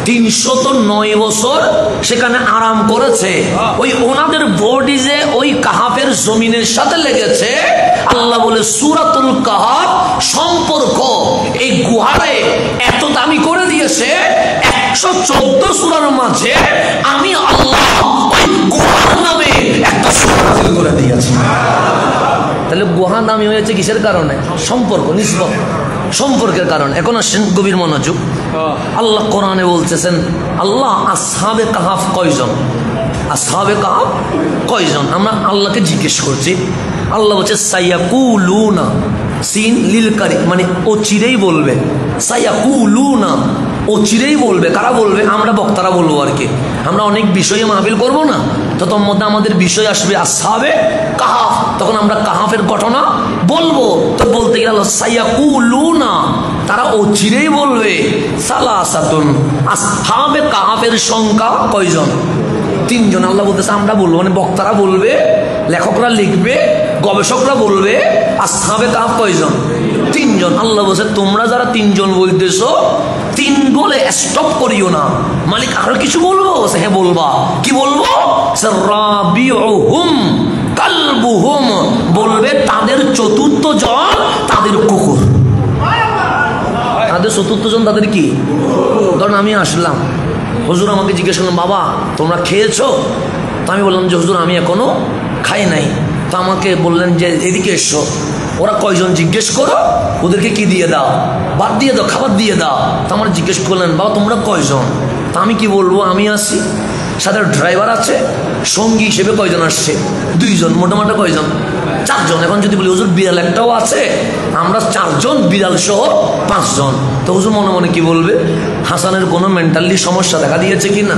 309 বছর সেখানে আরাম করেছে। ওই ওনাদের বডি যে ওই কাহাফের জমিনের সাথে লেগেছে। আল্লাহ বলে সূরাতুল কাহাফ সম্পর্ক এই গুহারে এত দামি করে দিয়েছে, 114 সূরার মাঝে আমি আল্লাহ ওই গুহার নামে একটা সূরা নাযিল করে দিয়েছি। তাহলে গুহা দামি হয়েছে কিসের কারণে? সম্পর্ক, নিসবত, সম্পর্কের কারণে। এখন আসেন গভীর মনোযোগ। আল্লাহ কোরআনে বলতেছেন, আল্লাহ আসহাবে কাহাফ কয়জন, আসহাবে কাহাফ কয়জন? আমরা আল্লাহকে জিজ্ঞেস করছি। আল্লাহ বলছে সায়াকুলুনা, সিন লিল কারি, মানে ও চিরেই বলবে। সায়াকুলুনা, ও চিরেই বলবে। কারা বলবে? আমরা বক্তারা বলবো আর কি। আমরা অনেক বিষয়ে মাহফিল করব না, তো তোর মধ্যে আমাদের বিষয় আসবে আসহাবে কাহাফ, তখন আমরা কাহাফের ঘটনা বলবো। তো বলতে গেলে সায়াকুলুনা, তারা ও চিরেই বলবে সালাসাতুন, আসহাবে কাহাফের সংখ্যা কয়জন? 3 জন। আল্লাহ বলতেছে আমরা বলবো, মানে বক্তারা বলবে, লেখকরা লিখবে, গবেষকরা বলবে আসহাবে কাহাফ কয়জন? 3 জন। আল্লাহ বলছে তোমরা যারা 3 জন বলতেছো, 3 বলে স্টপ করিও না, মালিক আরো কিছু বলবো? হ্যাঁ বলবা। কি বলবো? রাবিউহুম কালবুহুম, বলবে তাদের 4র্থ জন তাদের কুকুর। তাদের 4র্থ জন তাদের কি? ধরুন আমি আসলাম, হুজুর আমাকে জিজ্ঞেস করলাম বাবা তোমরা খেয়েছো? তো আমি বললাম যে হুজুর আমি এখনো খাই নাই। তো আমাকে বললেন যে এদিকে এসো, ওরা কয়জন জিজ্ঞেস করো, ওদেরকে কি দিয়ে দাও? ভাত দিয়ে দাও, খাবার দিয়ে দাও। তো আমার জিজ্ঞেস করলেন বাবা তোমরা কয়জন? তা আমি কি বলবো? আমি আসি, সাথে ড্রাইভার আছে, সঙ্গী হিসেবে কয়জন আসছে? 2 জন। মোটামুটি কয়জন? 4 জন। এখন যদি বলি হুজুর বিড়াল একটাও আছে, আমরা 4 জন, বিড়াল সহ 5 জন। তো হুজুর মনে মনে কি বলবে? হাসানের কোনো মেন্টালি সমস্যা দেখা দিয়েছে কিনা,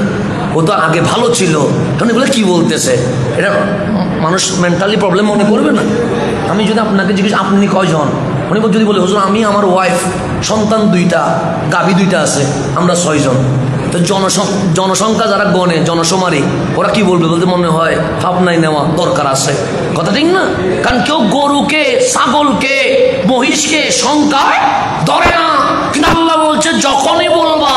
ও তো আগে ভালো ছিল, কারণ এগুলো কি বলতেছে, এটা মানুষ মেন্টালি প্রবলেম মনে করবে না? আমি যদি আপনাকে জিজ্ঞেস আপনি কয়জন, উনি যদি বলে হুজুর আমি, আমার ওয়াইফ, সন্তান 2টা, গাভী 2টা আছে, আমরা 6 জন। তো জনসংখ্যা যারা গণে, জনসমারি, ওরা কি বলবে? বলতে মনে হয় ভাবনাই নেওয়া দরকার আছে। কথা ঠিক না? কারণ কেউ গরুকে, ছাগলকে, মহিষকে সংখ্যায় ধরে না। কিন্তু আল্লাহ বলছে যখনই বলবা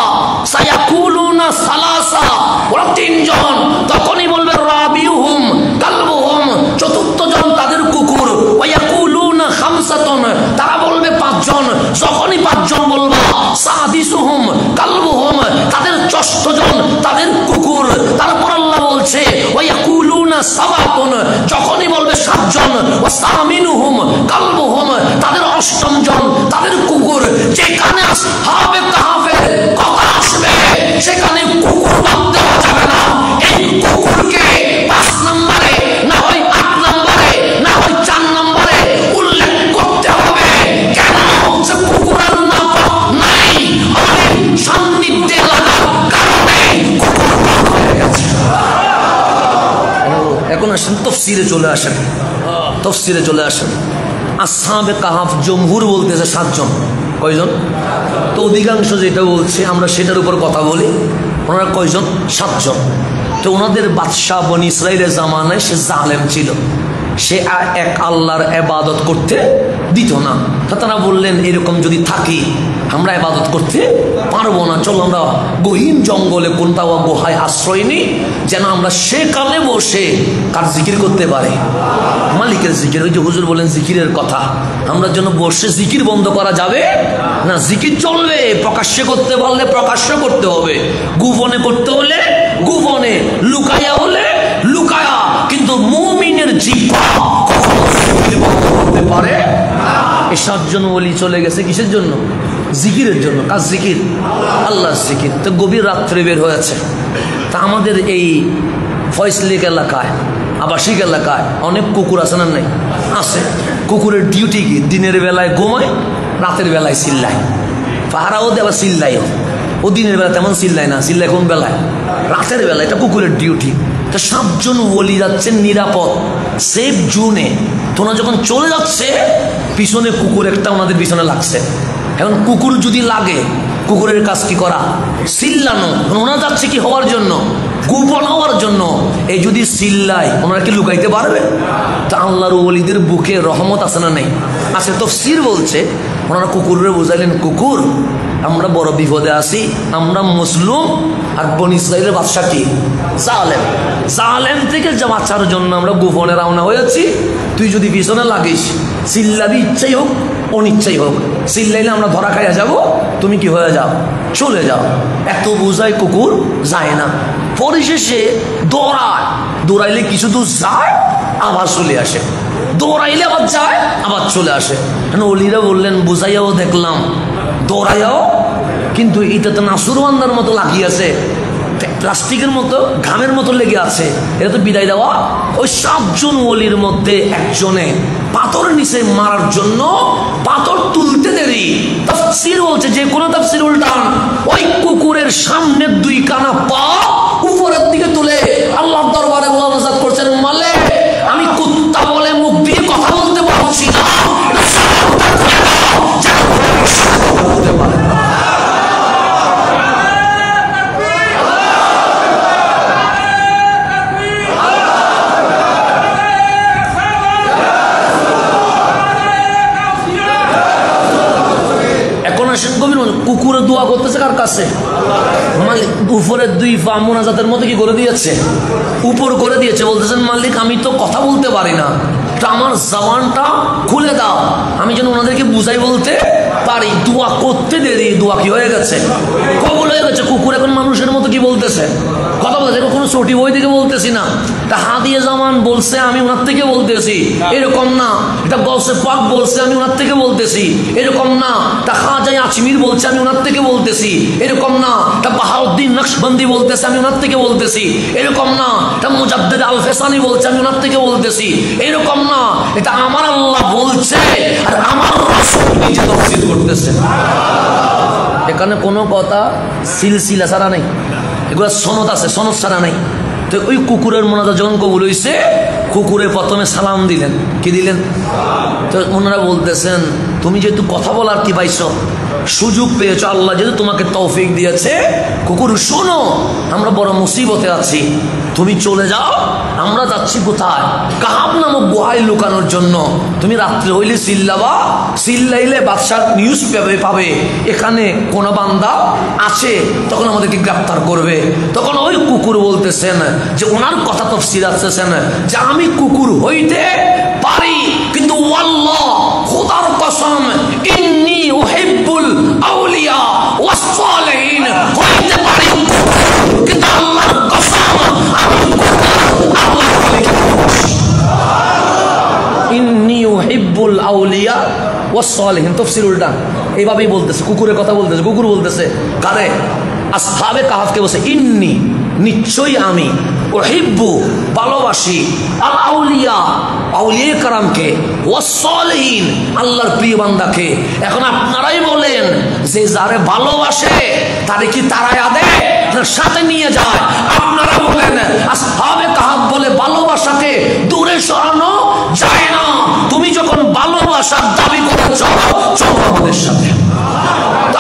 সায়াকুলুনা সালাসা, ওরা 3 জন, তখনই বলবে রাবিউহুম কালবুহুম, 4র্থ জন তাদের কুকুর। ওয়ায়াকুলুনা খামসাতুন, তারা বলবে 5 জন। যখনই 5 জন বলবা সাদিসুহুম কালবুহুম, তাদের 6ষ্ঠ জন তাদের কুকুর। তারপর আল্লাহ বলছে ওয়ায়াকুলুনা সাবাতুন, যখনই বলবে 7 জন। ওয়াসামিনুহুম কালবুহুম, তাদের 8ম জন তাদের কুকুর। যেখানে আসহাবে কাহাফের কথা আসবে সেখানে কুকুর বাদ দেওয়া যাবে না। এই কুকুরকে 5 নম্বরে, না হয় 8 নম্বরে, না হয় 4 নম্বরে উল্লেখ করতে হবে। কেন? সে কুকুরের নাম নাই, আমাদের সান্নিধ্যে লাগার কারণে কুকুর বাদ হয়ে গেছে। এখন আসেন তাফসীরে চলে আসেন, তাফসীরে চলে আসেন। আসহাবে কাহাফ জমহুর বলতেছে 7 জন। কয়জন? তো অধিকাংশ যেটা বলছে আমরা সেটার উপর কথা বলি। ওনারা কয়জন? 7 জন। তো ওনাদের বাদশাহ বনি ইসরাইলের জামানায় সে জালেম ছিল, সে এক আল্লাহর ইবাদত করতে দিত না। তো তারা বললেন এরকম যদি থাকি আমরা ইবাদত করতে পারবো না, চলো আমরা গহীন জঙ্গলে কোনটাও গুহায় আশ্রয় নিই, যেন আমরা সেখানে বসে কার জিকির করতে পারি? মালিকের জিকির। ওই যে হুজুর বলেন জিকিরের কথা, আমরা যেন বসে জিকির বন্ধ করা যাবে না, জিকির চলবে। প্রকাশ্যে করতে পারলে প্রকাশ্য করতে হবে, গোপনে করতে হলে গোপনে, লুকায়া হলে লুকায়া। কিন্তু মুমিনের জিহ্বা কখনো জিকির বন্ধ করতে পারে না। এই 7 জন ওলি চলে গেছে কিসের জন্য? জিকিরের জন্য। কাজ জিকির, আল্লাহর জিকির। তো গভীর রাত্রে বের হয়েছে। তা আমাদের এই ফয়সলিক এলাকায়, আবাসিক এলাকায় অনেক কুকুর আছে না? নাই? আছে। কুকুরের ডিউটি কি? দিনের বেলায় ঘুমায়, রাতের বেলায় চিল্লায়, পাহারাও দেওয়া চিল্লায়। ও দিনের বেলা তেমন চিল্লায় না, চিল্লায় কোন বেলায়? রাতের বেলায়। এটা কুকুরের ডিউটি। তো 7 জন ওলি যাচ্ছেন নিরাপদ, সেফ জোনে। তোমরা যখন চলে যাচ্ছে পিছনে কুকুর একটা ওনাদের পিছনে লাগছে। এখন কুকুর যদি লাগে, কুকুরের কাজ কি করা? চিল্লানো। ওনারা যাচ্ছে কি হওয়ার জন্য? গোপন হওয়ার জন্য। এই যদি চিল্লায় ওনারা কি লুকাইতে পারবে? তা আল্লাহর ওলিদের বুকে রহমত আছে না? নেই? আছে। তাফসীর বলছে ওনারা কুকুরের বুঝাইলেন কুকুর আমরা বড় বিপদে আছি, আমরা মুসলিম, আর বনি ইসরাইলের বাদশা কি? জালেম। জালেম থেকে বাঁচার জন্য আমরা গোপনে রওনা হয়েছি। তুই যদি পিছনে লাগিস, চিল্লাবি, ইচ্ছাই হোক অনিচ্ছাই হোক, চিল্লাইলে আমরা ধরা খাইয়া যাব, তুমি কি হয়ে যাও? চলে যাও। এত বোঝায় কুকুর যায় না। পরিশেষে দৌড়ায়, দৌড়াইলে কিছু দূর যায় আবার চলে আসে, দৌড়াইলে আবার যায় আবার চলে আসে। ওলিরা বললেন বুঝাইয়াও দেখলাম, দৌড়াইয়াও কিন্তু এটা তো নাসুরওয়ান্দার মতো লাগিয়েছে, প্লাস্টিকের মতো ঘামের মতো লেগে আছে, এটা তো বিদায় দেওয়া। ওই 7 জন ওলির মধ্যে একজনে পাথর নিচে মারার জন্য পাথর তুলতে দেরি। তাফসীর বলছে যে কোনো তাফসীর উল্টান, ওই কুকুরের সামনের 2 কানা পা উপরের দিকে তুলে আল্লাহর দরবারে মুনাজাত করছেন, মালে আমি কুত্তা বলে মুখ দিয়ে কথা বলতে পারছি না, বলতে পারে না। কুকুরে দোয়া করতেছে কার কাছে? মালিক উপরের 2 পা মুনাজাতের মধ্যে কি করে দিয়েছে? উপর করে দিয়েছে। বলতেছেন মালিক আমি তো কথা বলতে পারি না, আমার জবানটা খুলে দাও, আমি যেন ওনাদেরকে বুঝাই বলতে পারি। দোয়া করতে দেরি, দোয়া কি হয়ে গেছে? কবুল হয়ে গেছে। কুকুর এখন মানুষের মতো কি বলতেছে? কথা বলতেছে। কোনো ছোটি বই থেকে বলতেছি না, তা হাদিয়ে জামান বলছে আমি ওনার থেকে বলতেছি, এরকম না। এটা গৌসে পাক বলছে আমি ওনার থেকে বলতেছি, এরকম না। তা খাজা আজমির বলছে আমি ওনার থেকে বলতেছি, এরকম না। তা বাহাউদ্দিন নকশবন্দি বলতেছে আমি ওনার থেকে বলতেছি, এরকম না। তা মুজাদ্দিদ আল ফেসানি বলছে আমি ওনার থেকে বলতেছি, এরকম না। এটা আমার আল্লাহ বলছে আর আমার রাসূল নিজে তাফসীর করতেছে। এখানে কোনো কথা সিলসিলা ছাড়া নেই, এগুলো সনদ আছে, সনদ ছাড়া নেই। তো ওই কুকুরের মোনাজাত যখন কবুল হইছে, কুকুরে প্রথমে সালাম দিলেন। কি দিলেন? তো ওনারা বলতেছেন তুমি যেহেতু কথা বলার কি পাইছো, সুযোগ পেয়েছো, আল্লাহ যেহেতু তোমাকে তৌফিক দিয়েছে, কুকুর শোনো আমরা বড় মুসিবতে আছি, তুমি চলে যাও, আমরা যাচ্ছি কোথায়? কাহাব নামক গুহায় লুকানোর জন্য। তুমি রাত্রে হইলে চিল্লাবা, চিল্লাইলে বাদশাহ নিউজ পাবে এখানে কোন বান্দা আছে, তখন আমাদেরকে গ্রেফতার করবে। তখন ওই কুকুর বলতেছেন যে ওনার কথা তাফসীর আসছেন যে আমি কুকুর হইতে পারি, কিন্তু আল্লাহ খোদার কসম ইন্নী উহিব্বুল আউলিয়া ওয়াস সালিহিন হইতে পারি, কিন্তু আল্লাহর কসম আমি ইন্নী উহিব্বুল আউলিয়া ওয়াস সালিহিন। তাফসীর উল্টা এইভাবেই বলতেছে, কুকুরের কথা বলতেছে। কুকুর বলতেছে কারে? আসহাবে কাহাফকে বলছে ইন্নী নিশ্চয়ই আমি, উহিব্বু ভালোবাসি, আল আউলিয়া আউলিয়া কারামকে, ওয়াস সালিহিন আল্লাহর প্রিয় বান্দাকে। এখন আপনারাই বলেন যে যারে ভালোবাসে তারে কি তারায়া দেয় না সাথে নিয়ে যায়? আপনারা বলেন আসহাবে কাহাফ বলে ভালোবাসাকে দূরে সরানো যায় না। তুমি যখন ভালোবাসার দাবি করেছ চলো আমাদের সাথে।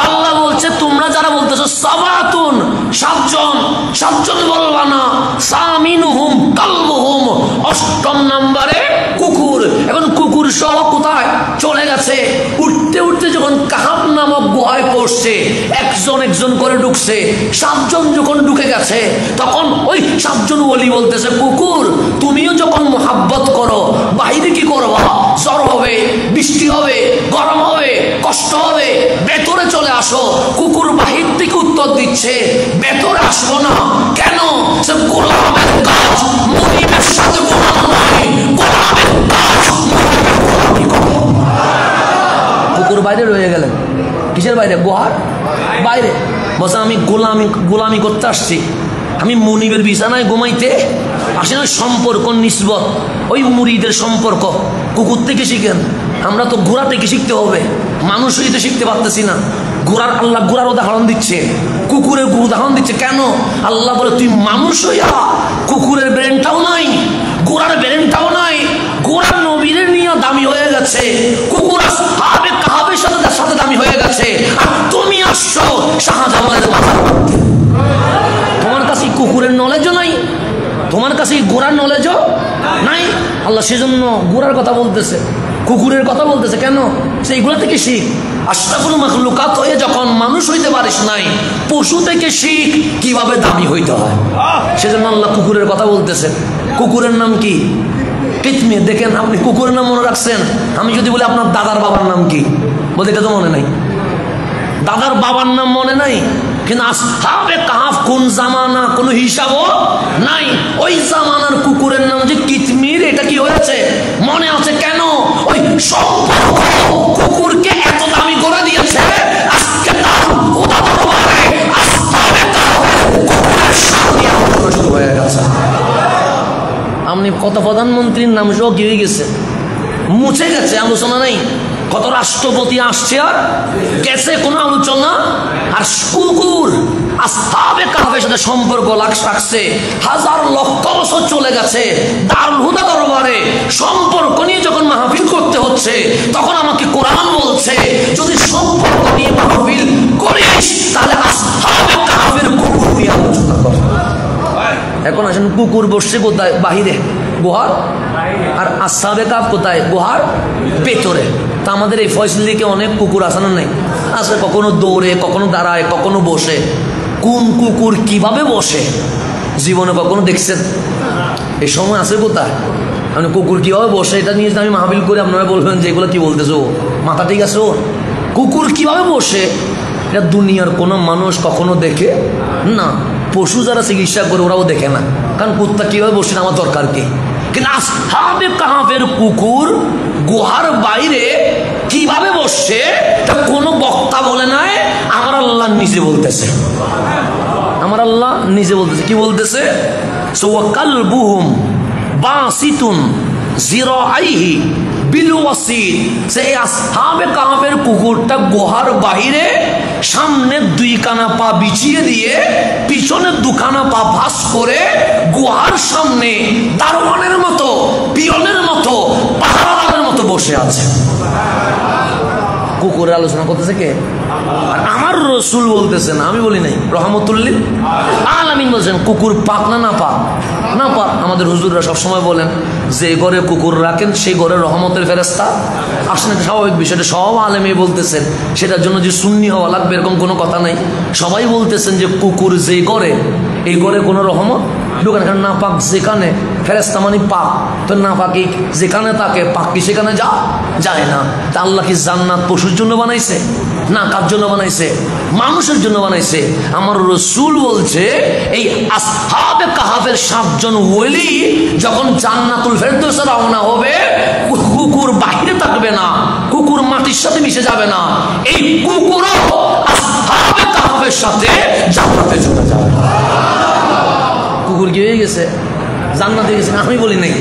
আল্লাহ বলছে তোমরা যারা বলতেছো সাবাতুন 7 জন বলবা না, সামিনুহুম কালবুহুম 8ম নম্বরে কুকুর। এখন কুকুর সহ কোথায় চলে গেছে? উঠতে উঠতে যখন কাহাব নামক গুহায় পড়ছে, একজন করে ঢুকছে। 7 জন যখন ঢুকে গেছে, তখন ওই 7 জন ওলি বলতেছে কুকুর তুমিও যখন মোহাব্বত করো বাইরে কি করবা? জ্বর হবে, বৃষ্টি হবে, গরম হবে, কষ্ট হবে, ভেতরে চলে আসো। কুকুর বাহির থেকে উত্তর দিচ্ছে ভেতরে আসবো না। কেন? সে গোলামের কাজ, মুনিবের সাথে গোলাম নয়, গোলামের কাজ মুনিবের করো। কুকুর বাইরে রয়ে গেলেন। কিসের বাইরে? গুহার বাইরে। বলছে আমি গোলামি করতে আসছি, আমি মুনিবের বিছানায় ঘুমাইতে আসি না। সম্পর্ক নিসবত, ওই মুরিদের সম্পর্ক কুকুর থেকে শিখেন। আমরা তো ঘোড়া থেকে শিখতে হবে, মানুষ হইতে শিখতে পারতেছি না। ঘোড়ার আল্লাহ ঘোড়ার উদাহরণ দিচ্ছে, কুকুরের উদাহরণ দিচ্ছে। কেন? আল্লাহ বলে তুই মানুষ হইয়া কুকুরের ব্রেনটাও নাই, ঘোড়ার ব্রেনটাও নাই। ঘোড়ার নবীর নিয়ে দামি হয়ে গেছে, কুকুর আসহাবে কাহাবের সাথে দামি হয়ে গেছে, আর তুমি আসছো শাহজালালের মাথার মধ্যে। তোমার কাছে কুকুরের নলেজও নাই, তোমার কাছে ঘোড়ার নলেজও নাই। আল্লাহ সেজন্য ঘোড়ার কথা বলতেছে, কুকুরের কথা বলতেছে। কেন? সেইগুলো থেকে শিখ। আশরাফুল মাখলুকাত হয়ে যখন মানুষ হইতে পারিস নাই, পশু থেকে শিখ কিভাবে দামি হইতে হয়। সেজন্য আল্লাহ কুকুরের কথা বলতেছে। কুকুরের নাম কি? কিতমির। দেখেন আপনি কুকুরের নাম মনে রাখছেন। আমি যদি বলি আপনার দাদার বাবার নাম কি, বলতে এটা তো মনে নাই। দাদার বাবার নাম মনে নাই, কিন্তু আসহাবে কাহাফ কোন জামানা কোনো হিসাবও নাই। ওই জামানার কুকুরের নাম যে কিতমির, এটা কি হয়েছে মনে আছে? কেন? ওই সম্পর্ক কুকুরকে এত দামি করে দিয়েছে। আজকে তার আছে। আপনি কত প্রধানমন্ত্রীর নাম সহ কি হয়ে গেছে, মুছে গেছে, আলোচনা নেই। কত রাষ্ট্রপতি আসছে আর গেছে, কোনো আলোচনা। আর কুকুর আসহাবে কাহফের সাথে সম্পর্ক রাখছে, হাজার লক্ষ বছর চলে গেছে। দারুল হুদা দরবারে সম্পর্ক নিয়ে যখন মাহফিল করতে হচ্ছে, তখন আমাকে কোরআন বলছে যদি সম্পর্ক নিয়ে মাহফিল করিস তাহলে আসহাবে কাহফের কুকুর নিয়ে আলোচনা কর। এখন আসেন, কুকুর বসছে কোথায়? বাহিরে, গুহার। আর আসহাবে কাহফ কোথায়? গুহার ভেতরে। তা আমাদের এই ফয়সালিকে অনেক কুকুর আছে না? নেই, আছে। কখনো দৌড়ে, কখনো দাঁড়ায়, কখনো বসে। কোন কুকুর কিভাবে বসে জীবনে কখনো দেখছেন? এই সময় আছে কোথায়? মানে কুকুর কিভাবে বসে এটা নিয়ে আমি মাহফিল করে আপনারা বলবেন যে এগুলো কি বলতেছো, মাথা ঠিক আছে ওর? কুকুর কিভাবে বসে এটা দুনিয়ার কোনো মানুষ কখনো দেখে না। পশু যারা চিকিৎসা করে ওরাও দেখে না, কারণ কুত্তা কিভাবে বসে আমার দরকার কি। কিন্তু আসহাবে কাহফের কুকুর গুহার বাইরে কিভাবে বসছে তা কোনো বক্তা বলে নাই, আমার আল্লাহ নিজে বলতেছে। আমার আল্লাহ নিজে বলতেছে। কি বলতেছে? ওয়াকালবুহুম বাসিতুন জিরাইহি বিল ওয়াসিদ। সেই আসহাবে কাহফের কুকুরটা গুহার বাইরে সামনে দুইখানা পা বিছিয়ে দিয়ে পিছনে দুখানা পা ভাঁজ করে গুহার সামনে দারোয়ানের মতো, পিয়নের মতো, পাহারাদারের মতো বসে আছে। কুকুরের আলোচনা করতেছে কে? আর আমার রসুল বলতেছেন, আমি বলি নাই, রহমতুল্লিল আলামিন বলছেন কুকুর পাক না না পাক? না পাক। আমাদের হুজুররা সবসময় বলেন যে ঘরে কুকুর রাখেন সেই ঘরে রহমতের ফেরেশতা আসেন। স্বাভাবিক বিষয়টা সব আলেমে বলতেছেন, সেটার জন্য যে সুন্নি হওয়া লাগবে এরকম কোনো কথা নাই। সবাই বলতেছেন যে কুকুর যে ঘরে, এই ঘরে কোনো রহমত ঢুকে না। না পাক যেখানে, ফেরেশতা মানে পাক, তো না পাকি যেখানে থাকে, পাক কি সেখানে যায় না। তা আল্লাহ কি জান্নাত পশুর জন্য বানাইছে? না, কার জন্য বানাইছে? মানুষের জন্য বানাইছে। আমার রসুল বলছে এই আসহাবে কাহফের 7 জন ওলি যখন জান্নাতুল ফেরদৌসে রওনা হবে, কুকুর বাহিরে থাকবে না, কুকুর মাটির সাথে মিশে যাবে না। এই কুকুরও আসহাবে কাহফের সাথে জান্নাতে চলে যাবে। কুকুর কি হয়ে গেছে? জান্নাতে গেছে। আমি বলি নাই,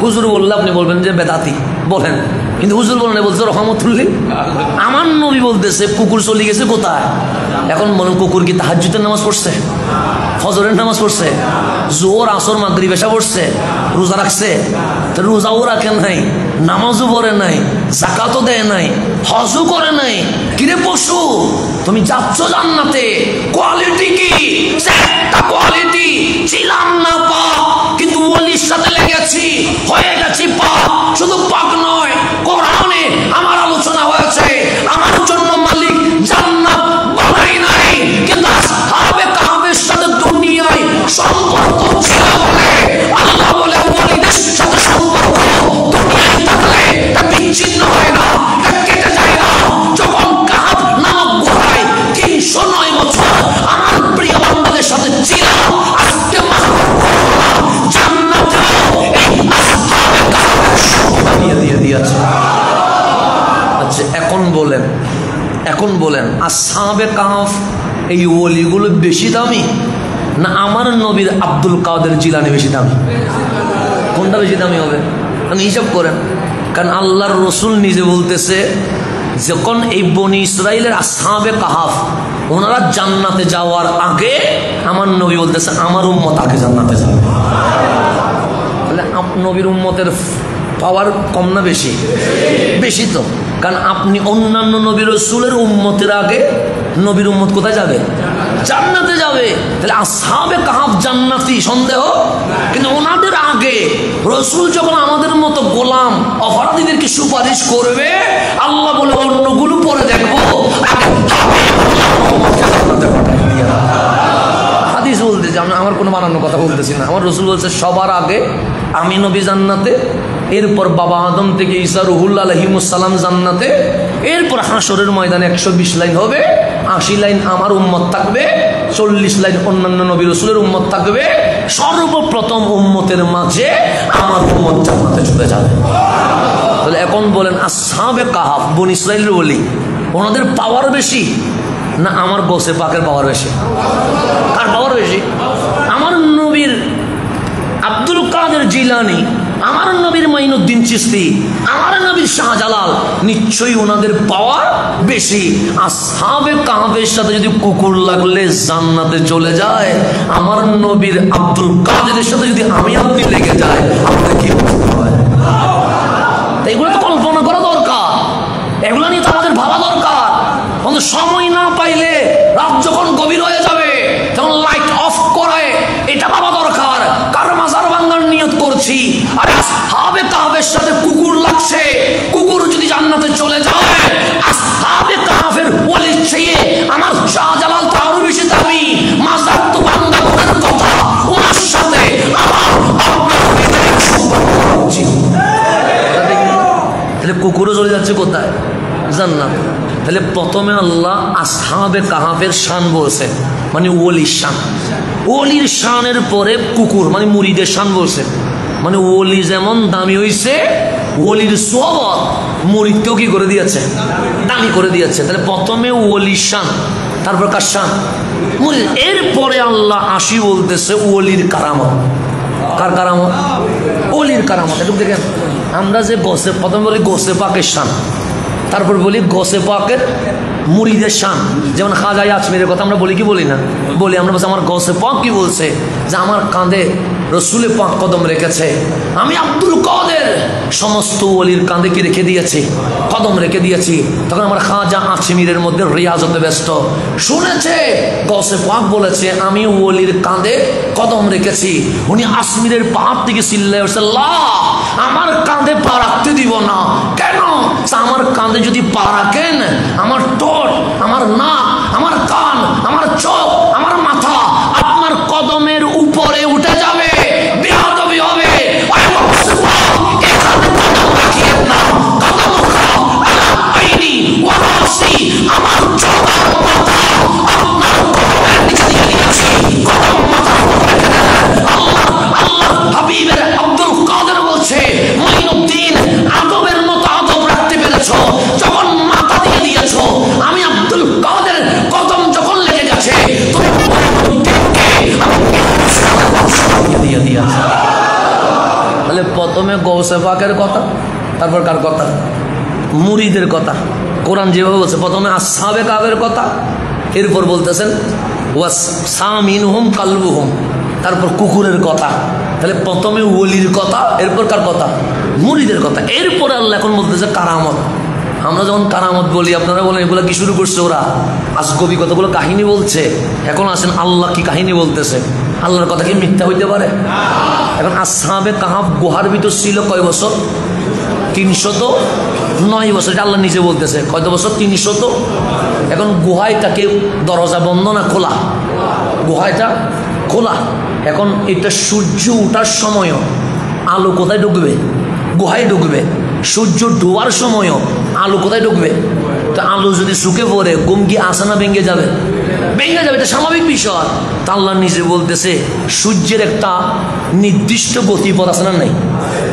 হুজুর বললে আপনি বলবেন যে বেদাতি বলেন, কিন্তু হুজুর বলেন, বলছে রহমতুল্লিল। আমার নবী বলতেছে কুকুর চলে গেছে কোথায়? এখন বলুন, কুকুর কি তাহাজ্জুদের নামাজ পড়ছে, ফজরের নামাজ পড়ছে, জোহর আসর মাগরিব এশা পড়ছে, রোজা রাখছে? রোজাও রাখে নাই, নামাজও পড়ে নাই, যাকাতও দেয় নাই, হজও করে নাই। কিরে পশু, তুমি যাচ্ছ জান্নাতে, কোয়ালিটি কি? একটা কোয়ালিটি, ছিলাম না পাক কিন্তু ওলির সাথে লেগেছি, হয়ে গেছি পাক। শুধু পাক নয়, কোরআনে আমার আলোচনা হয়েছে আমার জন্য মালিক জান্নাত বানাই নাই, কিন্তু আসহাবে কাহফের সাথে দুনিয়ায় সম্পর্ক ছিল বলে আল্লাহ বলে ওলিদের সাথে সম্পর্ক দুনিয়ায় থাকলে তা বিচ্ছিন্ন হয় না, তা কেটে যায় না। যখন কাহফ নামক গুহায় 309 বছর আমার প্রিয় বান্দাদের সাথে ছিল, আজকে জান্নাতে এই আসহাবে কাহফের সম্পর্ক দিয়ে দিয়েছে। আচ্ছা, এখন বলেন আসহাবে কাহফ এই ওলিগুলো বেশি দামি না আমার নবীর আব্দুল কাদের জিলানী বেশি দামি? কোনটা বেশি দামি হবে? আপনি হিসাব করেন। কারণ আল্লাহর রসুল নিজে বলতেছে যখন এই বনি ইসরাইলের আসহাবে কাহফ ওনারা জান্নাতে যাওয়ার আগে আমার নবী বলতেছে আমার উম্মত আগে জান্নাতে যাবে। তাহলে নবীর উম্মতের পাওয়ার কম না বেশি? বেশি তো। কারণ আপনি অন্যান্য নবীর রসুলের উম্মতের আগে নবীর উম্মত কোথায় যাবে? জান্নাতে যাবে। তাহলে আসহাবে কাহফ জান্নাতি, সন্দেহ? কিন্তু ওনাদের আগে রসুল যখন আমাদের মতো গোলাম অপরাধীদেরকে সুপারিশ করবে, আল্লাহ বলে অন্যগুলো পরে দেখবো, হাদিস বলতেছে, আমার কোনো বানানো কথা বলতেছি না। আমার রসুল বলছে সবার আগে আমি নবী জান্নাতে, এরপর বাবা আদম থেকে ঈসা রুহুল্লাহ আলাইহিমুসসালাম জান্নাতে, এরপর হাসরের ময়দানে 120 লাইন হবে, 80 লাইন আমার উম্মত থাকবে, 40 লাইন অন্যান্য নবী রাসূলের উম্মত থাকবে। সর্বপ্রথম উম্মতের মাঝে আমার উম্মত জান্নাতে চলে যাবে। তাহলে এখন বলেন আসহাবে কাহফ বনি ইসরাইলের ওলি, ওনাদের পাওয়ার বেশি না আমার গোসে পাকের পাওয়ার বেশি? কার পাওয়ার বেশি? আমার নবীর আব্দুল কাদের জিলানী, আমার নবীর মাইনুদ্দিন চিশতি, আমার নবীর শাহজালাল, নিশ্চয়ই ওনাদের পাওয়ার বেশি। আসহাবে কাহফের সাথে যদি কুকুর লাগলে জান্নাতে চলে যায়, আমার নবীর আব্দুল কাদেরের সাথে যদি আমি আপনি লেগে যায়, আমাদের কি হয়? এগুলো তো কল্পনা করা দরকার, এগুলো নিয়ে তো আমাদের ভাবা দরকার। আমাদের সময় না পাইলে রাত যখন গভীর হয়ে যাবে তখন লাইট অফ করে এটা ভাবা দরকার, কার মাজার ভাঙার নিয়ত করছি। আর আসহাবে কাহফের সাথে কুকুর লাগছে, কুকুর যদি জান্নাতে চলে যায়, আসহাবে কাহফের ওয়ালির চেয়ে আমার শাহজালাল তো আরো বেশি দামি। মাজার তো ভাঙা করার কথা, ওনার সাথে আমার তাহলে কুকুরও চলে যাচ্ছে কোথায়? জান্নাত। তাহলে প্রথমে আল্লাহ আসহাবে কাহফের শান বলছে, মানে ওলির শান। ওলির শানের পরে কুকুর মানে মুরিদের শান বলছে। মানে ওলি যেমন দামি হইছে, ওলির সোহবত মুরিদকেও কি করে দিয়েছে? দামি করে দিয়েছে। তাহলে প্রথমে ওলির শান, তারপর কার শান? মুরিদ। এরপরে আল্লাহ আসি বলতেছে ওলির কারামত। কার কারামত? ওলির কারামত। একটু দেখেন, আমরা যে গোসে প্রথমে বলি গোসে পাকের শান, তারপর বলি গোসে পাকের মুরিদের শান। যেমন খাজা আজমিরের কথা আমরা বলি কি বলি না? বলি আমরা। বলছি আমার গোসে পাক কি বলছে যে আমার কাঁধে রসুলে পাক কদম রেখেছে। আমি আব্দুল কাদের সমস্ত ওলির কাঁধে কি রেখে দিয়েছি? কদম রেখে দিয়েছি। তখন আমার খাজা আজমিরের মধ্যে রিয়াজতে ব্যস্ত, শুনেছে গোসে পাক বলেছে আমি ওলির কাঁধে কদম রেখেছি। উনি আজমিরের পাহাড় থেকে চিল্লায় উঠছে, লা, আমার কাঁধে পা রাখতে দিব না। কেন? আমার কাঁধে যদি পা রাখেন, আমার ঠোঁট, আমার নাক, আমার কান, আমার চোখ, আমার মাথা আপনার কদমের উপরে উঠে যাবে, বেয়াদবি হবে। আমার হাবিবের আব্দুল কাদের বলছে, মাইনুদ্দিন আদবের মতো আদব রাখতে পেরেছ, যখন মাথা দিয়ে দিয়েছ। আমি আব্দুল কাদের কদম যখন লেগে গেছে, তাহলে প্রথমে গৌসে পাকের কথা, তারপর কার কথা? মুরিদের কথা। কোরআন যেভাবে বলছে, প্রথমে আসহাবে কাহফের কথা, এরপর বলতেছেন ওয়াস সামিনহুম কালবুহুম, তারপর কুকুরের কথা। তাহলে প্রথমে ওলির কথা, এরপর কার কথা? মুরিদের কথা। এরপরে আল্লাহ এখন বলতেছে কারামত। আমরা যখন কারামত বলি, আপনারা বলেন এগুলো কি শুরু করছে ওরা? আজগবি কতগুলো কাহিনী বলছে। এখন আসেন আল্লাহ কি কাহিনী বলতেছে। আল্লাহর কথা কি মিথ্যা হইতে পারে? এখন আসহাবে কাহফ গুহার ভিতর ছিল কয় বছর? 309 বছর। এটা আল্লাহ নিজে বলতেছে। কত বছর? 300। এখন গুহায়টাকে দরজা বন্ধ না খোলা? গুহায়টা খোলা। এখন এটা সূর্য ওঠার সময়ও আলো কোথায় ঢুকবে? গুহায় ঢুকবে। সূর্য ডোবার সময়ও আলো কোথায় ঢুকবে? তো আলো যদি শুকে পড়ে, ঘুম কি আসে না ভেঙে যাবে? ভেঙে যাবে, এটা স্বাভাবিক বিষয়। তা আল্লাহ নিজে বলতেছে সূর্যের একটা নির্দিষ্ট গতিপথ আছে না নাই?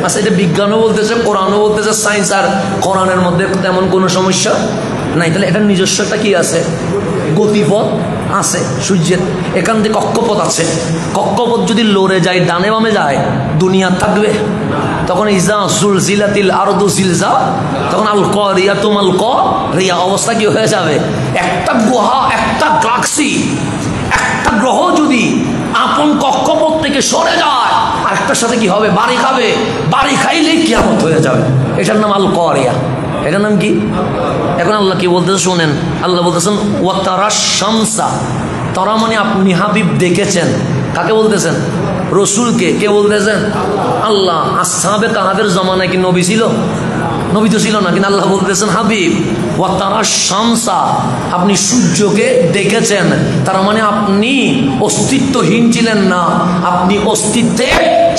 আচ্ছা, এটা বিজ্ঞানও বলতেছে, কোরআনও বলতেছে, সায়েন্স আর কোরআনের মধ্যে তেমন কোনো সমস্যা নাই। তাহলে এটা নিজস্ব একটা কি আছে? গতিপথ আছে সূর্যের। এখান থেকে কক্ষপথ আছে। কক্ষপথ যদি লড়ে যায়, ডানে বামে যায়, দুনিয়া থাকবে? তখন ইজা জুলজিলাতিল আরদু জিলজা, তখন আল কারিয়াতু মাল কারিয়া, অবস্থা কি হয়ে যাবে? একটা গুহা, একটা গ্যালাক্সি, একটা গ্রহ যদি আপন কক্ষপথ থেকে সরে যায়, আরেকটার সাথে কি হবে? বাড়ি খাবে। বাড়ি খাইলেই কিয়ামত হয়ে যাবে। এটার নাম আল কারিয়া। এটার নাম কি? এখন আল্লাহ কি বলতেছে শুনেন। আল্লাহ বলতেছেন ওয়াতারা শামসা, তারা মানে আপনি হাবিব দেখেছেন। কাকে বলতেছেন? রসুলকে। কে বলতেছেন? আল্লাহ। আসহাবে কাহফের জমানায় কি নবী ছিল? নবী তো ছিল না, কিন্তু আল্লাহ বলতেছেন হাবিব ওয়াতারা শামসা, আপনি সূর্যকে দেখেছেন। তার মানে আপনি অস্তিত্বহীন ছিলেন না, আপনি অস্তিত্বে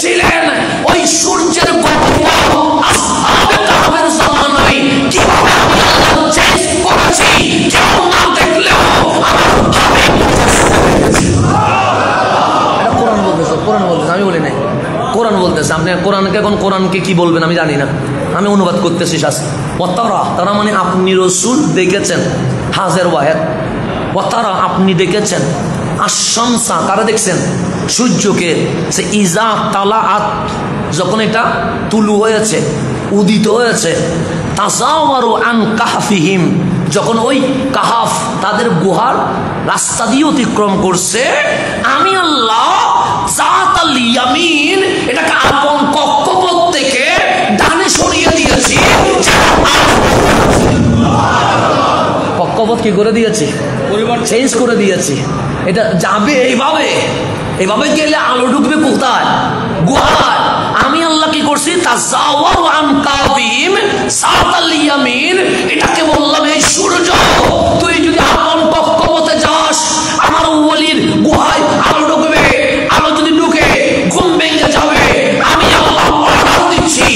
ছিলেন। ওই সূর্যের আসহাবে কাহফের জমানায় কিভাবে আমি আল্লাহ চেঞ্জ করেছি, কেউ না দেখলেও এটা কোরআন বলতেছে। কোরআন বলতেছে, আমি বলি নাই। কোরআন বলতেছে। আপনি কোরআনকে এখন কোরআনকে কি বলবেন আমি জানি না, আমি অনুবাদ করতেছি শাস্তি। ওয়াতারা, তারা মানে আপনি রসুল দেখেছেন। হাজের ওয়াহেদ। ওয়াতারা, আপনি দেখেছেন। আশামসা কারা দেখছেন? সূর্যকে। সে ইজা তালাআত যখন এটা তুলু হয়েছে, উদিত হয়েছে, তাজাওয়ারু আন কাহফিহিম যখন ওই কাহাফ তাদের গুহার রাস্তা দিয়ে অতিক্রম করছে, আমি আল্লাহ জাতাল ইয়ামিন এটাকে আপন কক্ষপথ থেকে ডানে সরিয়ে দিয়েছি। কক্ষপথ কি করে দিয়েছি? চেঞ্জ করে দিয়েছি। এটা যাবে এইভাবে, এইভাবে গেলে আলো ঢুকবে কোথায়? গুহায়। আমি আল্লাহ কি করছি? তাজাওয়ারু আন কাবিম সাতাল ইয়ামিন, এটাকে বললাম এই সূর্য তুই যদি আপন কক্ষপথে যাস, আমার ওয়ালির গুহায় আলো ঢুকবে। আলো যদি ঢুকে ঘুম ভেঙে যাবে, আমি আল্লাহ অর্ডার দিচ্ছি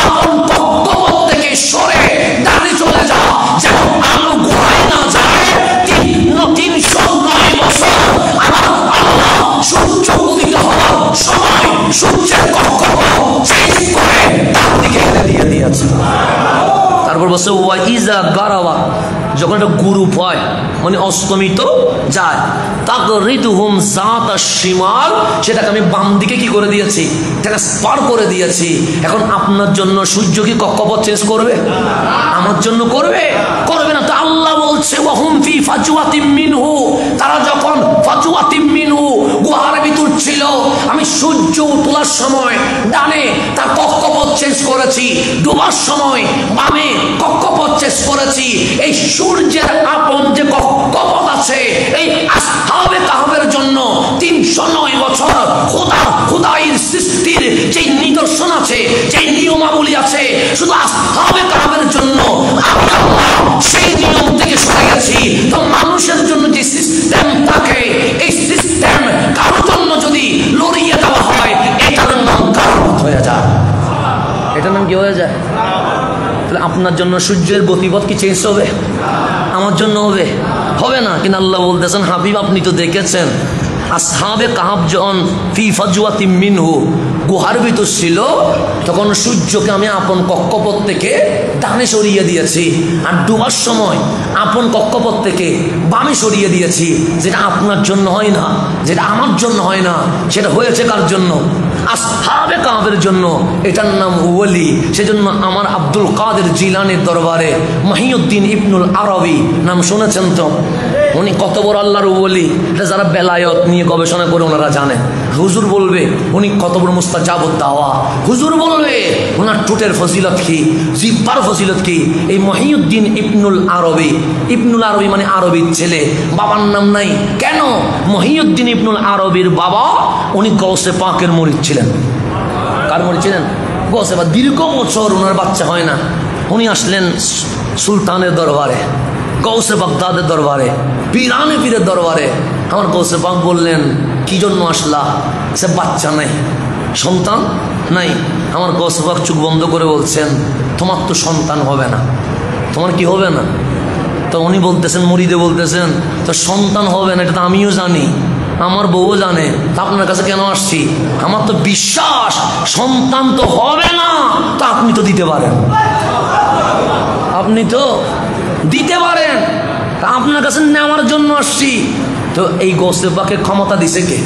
আপন কক্ষপথ থেকে সরে ডানে চলে যা, যেন আলো গুহায় না যায়। 309 বছর আমার আল্লাহ সূর্য উদিত হওয়ার সময় সূর্যের কক্ষপথ চেঞ্জ করে তার দিকে দিয়ে দিয়েছে। তারপর বলছে ওয়াইজা গারাওয়া যখন একটা গ্রুপ হয় মানে অস্তমিত যায়, তাকরিদুহুম যাতা শিমাল সেটাকে আমি বাম দিকে কি করে দিয়েছি? এটাকে পার করে দিয়েছি। এখন আপনার জন্য সূর্য কি কক্ষপথ চেঞ্জ করবে? আমার জন্য করবে? করবে না। তো আল্লাহ বলছে ওয়াহুম ফি ফাজওয়াতিম মিনহু, তারা যখন ফাজওয়াতিম মিনহু গুহার ভিতর ছিল, আমি সূর্য তোলার সময় ডানে তার কক্ষপথ চেঞ্জ করেছি, ডুবার সময় বামে কক্ষপথ চেঞ্জ করেছি। এই সূর্যের আপন যে কক্ষপথ আছে এই আসহাবে কাহফের জন্য 309 বছর খোদাইর সৃষ্টির যে নিদর্শন আছে, যে নিয়মাবলী আছে, শুধু আসহাবে কাহফের জন্য আমি আল্লাহ সেই নিয়ম থেকে সরে গেছি। তো মানুষের জন্য যে সিস্টেম থাকে, এই সিস্টেম কারোর জন্য যদি লড়িয়ে দেওয়া হয়, এটার নাম কারামত হয়ে যায়। এটার নাম কি হয়ে যায়? তাহলে আপনার জন্য সূর্যের গতিপথ কি চেঞ্জ হবে? আমার জন্য হবে? হবে না। কিন্তু আল্লাহ বলতেছেন হাবিব আপনি তো দেখেছেন আসহাবে কাহাফ যখন ফি ফাজওয়াতিম মিনহু গুহার ভিতর ছিল, তখন সূর্যকে আমি আপন কক্ষপথ থেকে ডানে সরিয়ে দিয়েছি, আর ডুবার সময় আপন কক্ষপথ থেকে বামে সরিয়ে দিয়েছি। যেটা আপনার জন্য হয় না, যেটা আমার জন্য হয় না, সেটা হয়েছে কার জন্য? আসহাবে কাহফের জন্য। এটার নাম ওয়ালি। সেজন্য আমার আব্দুল কাদের জিলানির দরবারে মহিউদ্দিন ইবনুল আরবি নাম শুনেছেন তো? উনি কত বড় আল্লাহর ওয়ালি, এটা যারা বেলায়েত নিয়ে গবেষণা করে ওনারা জানেন। হুজুর বলবে উনি কত বড় মুস্তাজাবুদ দাওয়া। হুজুর বলবে ওনার ঠোঁটের ফজিলত কি, জিহ্বার ফজিলত কি। এই মহিউদ্দিন ইবনুল আরবি, ইবনুল আরবি মানে আরবির ছেলে, বাবার নাম নাই কেন? মহিউদ্দিন ইবনুল আরবির বাবা উনি গৌসে পাকের মুরিদ ছিলেন। কার মুরিদ ছিলেন? গৌসে পাক। দীর্ঘ বছর ওনার বাচ্চা হয় না, উনি আসলেন সুলতানের দরবারে, গৌসে বাগদাদের দরবারে, পীরানে পীরের দরবারে। আমার গৌসে পাক বললেন কি জন্য আসলা? সে বাচ্চা নাই, সন্তান নাই। আমার গৌসে পাক চোখ বন্ধ করে বলছেন তোমার তো সন্তান হবে না। তোমার কি হবে না? তো উনি বলতেছেন, মুরিদে বলতেছেন তো সন্তান হবে না এটা তো আমিও জানি, আমার বউও জানে, তা আপনার কাছে কেন আসছি? আমার তো বিশ্বাস সন্তান তো হবে না, তা আপনি তো দিতে পারেন, আপনি তো দিতে পারেন, তা আপনার কাছে নেওয়ার জন্য আসছি। তো এই গৌসে পাকের ক্ষমতা দিছে কে?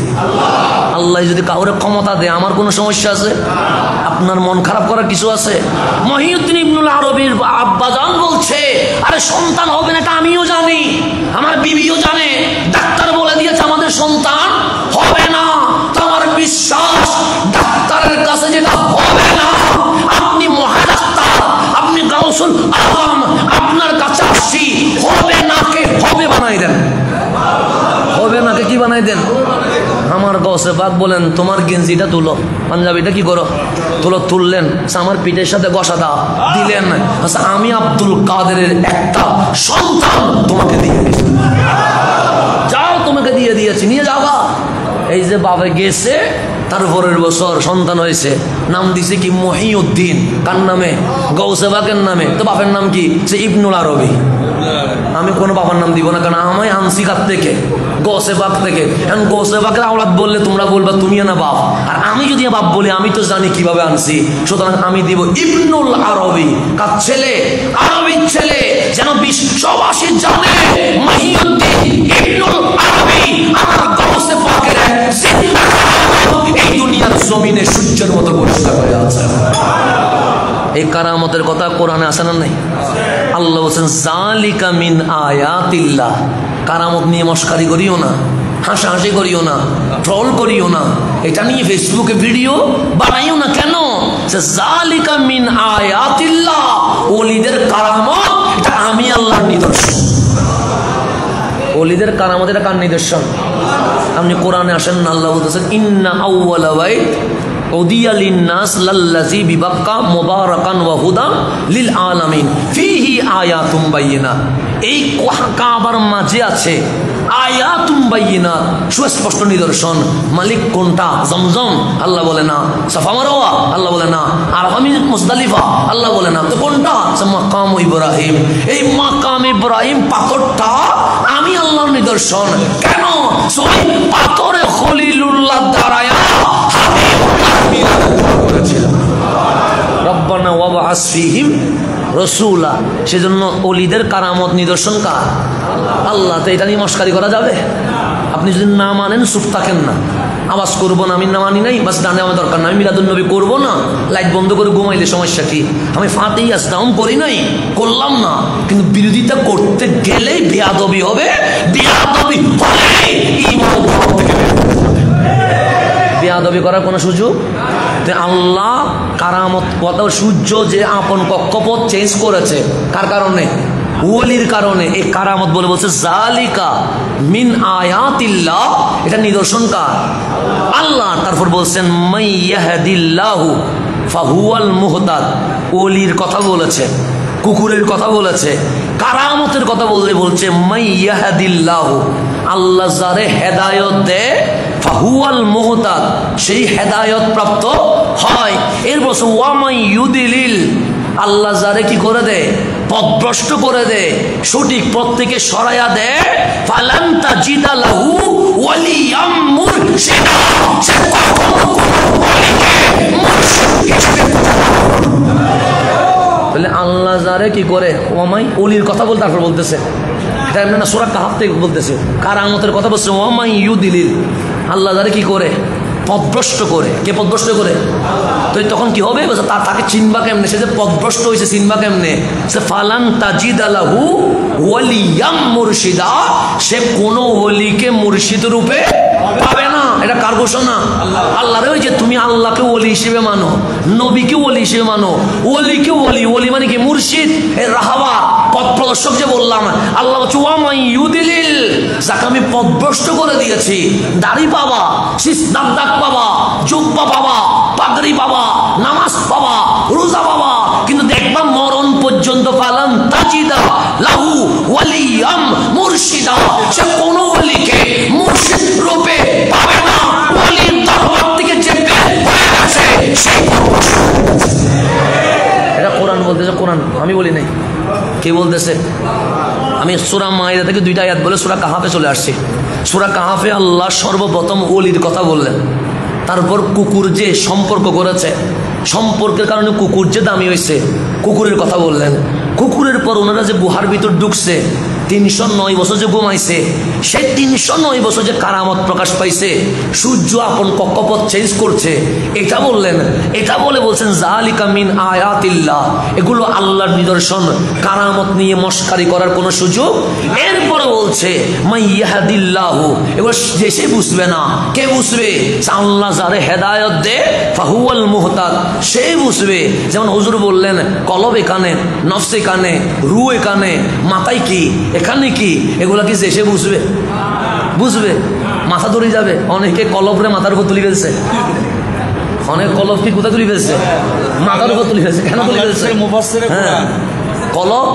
আল্লাহ যদি কাউরে ক্ষমতা দেয় আমার কোনো সমস্যা আছে? আপনার মন খারাপ করার কিছু আছে? মহিউদ্দিন ইবনুল আরবির আব্বাজান বলছে আরে সন্তান হবে না এটা আমিও জানি, আমার বিবিও জানে, ডাক্তার বলে দিয়েছে আমাদের সন্তান হবে না। তো আমার বিশ্বাস ডাক্তারের কাছে যেটা হবে না, আপনি মহাডাক্তার, আপনি গাউসুল আজম, আপনার কাছে আসছি হবে না কে হবে বানাই দেন, হবে না কে কি বানাই দেন। আমার গৌসে পাক বলেন তোমার গেঞ্জিটা তুলো, পাঞ্জাবিটা কি করো তুলো। তুললেন, আমার পিঠের সাথে গসা দাও, দিলেন। আমি আব্দুল কাদেরের একটা সন্তান তোমাকে দিয়ে দিয়েছি, যাও তোমাকে দিয়ে দিয়েছি, নিয়ে যাবা। এই যে বাবা গেছে, তার পরের বছর সন্তান হয়েছে, নাম দিছে কি মহিউদ্দিন। কার নামে? গৌসে পাকের নামে। তো বাপের নাম কি? সে ইবনুল আরবি। আমি কোনো বাবার নাম দিব না, কারণ আমি আনছি কার থেকে? গৌসে পাক থেকে। এখন গৌসে পাকের আওলাদ বললে তোমরা বলবা তুমি না বাপ, আর আমি যদি বাপ বলি আমি তো জানি কিভাবে আনছি, সুতরাং আমি দিব ইবনুল আরবি। কার ছেলে? আরবির ছেলে। যেন বিশ্ববাসী জানে মহিউদ্দিন ইবনুল আরবি আমার গাউসে পাকের এই দুনিয়ার জমিনে সূর্যের মতো পরিষ্কার হয়ে আছে। এই কারামতের কথা কোরআনে আছে না নাই? আল্লাহ বলেন যালিকা মিন আয়াতিল্লাহ। কারামত নিয়ে মস্কারি করিও না, হাসাহাসি করিও না, ট্রল করিও না, এটা নিয়ে ফেসবুকে ভিডিও বানাইও না। কেন? যালিকা মিন আয়াতিল্লাহ, ওলিদের কারামত এটা আমি আল্লাহর নিদর্শন। ওলিদের কারামত এটা কার নিদর্শন? আপনি কোরআনে আসেন না, আল্লাহ বলতেছেন ইন্না আউওয়ালা বাইত উদিয়া লিন্নাস লাল্লাযী বিবাক্কা মুবারাকান ওয়া হুদান লিল আলামিন ফীহি আয়াতুম বাইয়িনাত। এই কাবার মাঝে আছে আয়াতুম বাইয়িনাত, সুস্পষ্ট নিদর্শন। মালিক কোনটা? জমজম? আল্লাহ বলে না। সাফা মারওয়া? আল্লাহ বলে না। আরাফা মুজদালিফা? আল্লাহ বলে না। তো কোনটা? মাকাম ইব্রাহিম। এই মাকাম ইব্রাহিম পাথরটা আমি আল্লাহর নিদর্শন। কেন? ওই পাথরে খলিলুল্লাহ দাঁড়ায়া রব্বানা ওয়াবআস ফীহিম রাসূলা। সেজন্য ওলিদের কারামত নিদর্শন কার? আল্লাহ। তো এটা নিয়ে মস্কারি করা যাবে? আপনি যদি না মানেন চুপ থাকেন না, আওয়াজ করবো না, আমি না মানি নাই বাস, ডানে আমার দরকার না, আমি মিলাদুন নবী করবো না, লাইট বন্ধ করে ঘুমাইলে সমস্যা কি? আমি ফাতিহা ইসলাম করি নাই, করলাম না, কিন্তু বিরোধিতা করতে গেলেই বেয়াদবি হবে। বেয়াদবি হলে ঈমান থেকে বেয়াদবি করার কোনো সুযোগ। আল্লাহ কারামত কথা, সূর্য যে আপন কক্ষপথ চেঞ্জ করেছে কার কারণে? ওলির কারণে। এই কারামত বলে বলছে যালিকা মিন আয়াতিল্লাহ, এটা নিদর্শন কার? আল্লাহ। তারপর বলছেন মাইয়াহদিল্লাহু ফাহুয়াল মুহতাদ। ওলির কথা বলেছে, কুকুরের কথা বলেছে, কারামতের কথা বলছে মাইয়াহদিল্লাহু, আল্লাহ যারে হেদায়েত দেয় ফাহুয়াল মুহতাদ, সেই হেদায়েত প্রাপ্ত হয়। এর বলছে ওয়ামাই ইউদিলিল, আল্লাহ যারে কি করে দেয়? পথভ্রষ্ট করে দেয়, সঠিক পথ থেকে সরাইয়া দেয়। ফালান তাজিদা লাহু ওয়ালিয়াম মুরশিদা, সে কখনো ওলিকে মুরশিদ হিসেবে তাহলে আল্লাহ যারে কি করে? ওয়ামাই ওলির কথা বলতে তারপর বলতেছে, এটা এমনি না, সূরা কাহাফ থেকে বলতেছে, কারামতের কথা বলছে ওয়ামাই ইউদিলিল, আল্লাহ যারে কি করে? পথভ্রষ্ট করে। কে পথভ্রষ্ট করে? তো তখন কি হবে? তাকে চিনবা কেমনে? সে যে পথভ্রষ্ট হয়েছে চিনবা কেমনে? সে ফালান তাজিদা লাহু ওয়ালিয়াম মুরশিদা, সে কোনো ওলিকে মুর্শিদ রূপে পাবে না। এটা কার ঘোষণা? আল্লাহর। ওই যে তুমি আল্লাহকে ওলি হিসেবে মানো, নবীকে ওলি হিসেবে মানো, ওলিকে ওলি, ওলি মানে কি? মুর্শিদ, এর রাহাবা, পথ প্রদর্শক যে বললাম। আল্লাহ বলছে ওয়ামাই ইউদিলিল, যাকে আমি পথভ্রষ্ট করে দিয়েছি, দাড়ি পাবা, শীষ দাগ দাগ পাবা, জুব্বা পাবা, পাগড়ি পাবা, নামাজ পাবা, রোজা পাবা, কিন্তু দেখবা মরণ পর্যন্ত ফালান তাজিদা লাহু ওয়ালিয়াম মুরশিদা, সে কোনো ওলিকে মুর্শিদ রূপে পাবে না। ওলির দরবার থেকে যে বের হয়ে গেছে সেই। এটা কোরআন বলতেছে, কোরআন আমি বলি নাই। কে বলতেছে? আমি সূরা মাইদা থেকে 2টা আয়াত বলে সূরা কাহাফে চলে আসছি। সূরা কাহাফে আল্লাহ সর্বপ্রথম ওলির কথা বললেন, তারপর কুকুর যে সম্পর্ক করেছে, সম্পর্কের কারণে কুকুর যে দামি হয়েছে, কুকুরের কথা বললেন। কুকুরের পর ওনারা যে গুহার ভিতর ঢুকছে, 309 বছর যে ঘুমাইছে, সেই 309 বছর যে কারামত প্রকাশ পাইছে, সূর্য আপন কক্ষপথ চেঞ্জ করছে, এটা বললেন। এটা বলে বলছেন যালিকা মিন আয়াতিল্লাহ, এগুলো আল্লাহর নিদর্শন। কারামত নিয়ে মস্কারি করার কোনো সুযোগ। এরপরে বলছে মাইয়াহদিল্লাহু, এগুলো সে বুঝবে না। কে বুঝবে? আল্লাহ যারে হেদায়েত দেয় ফাহুয়াল মুহতাদ, সে বুঝবে। যেমন হুজুর বললেন কলব এখানে, নফস এখানে, রু এখানে, মাথায় কি, এখানে কি, এগুলা কি সে বুঝবে? বুঝবে, মাথা ধরে যাবে। অনেকে কলবরে মাথার উপর তুলি ফেলছে, অনেক কলব কি কোথায় তুলি ফেলছে? মাথার উপর তুলি ফেলছে। কেন তুলি ফেলছে? হ্যাঁ, কলব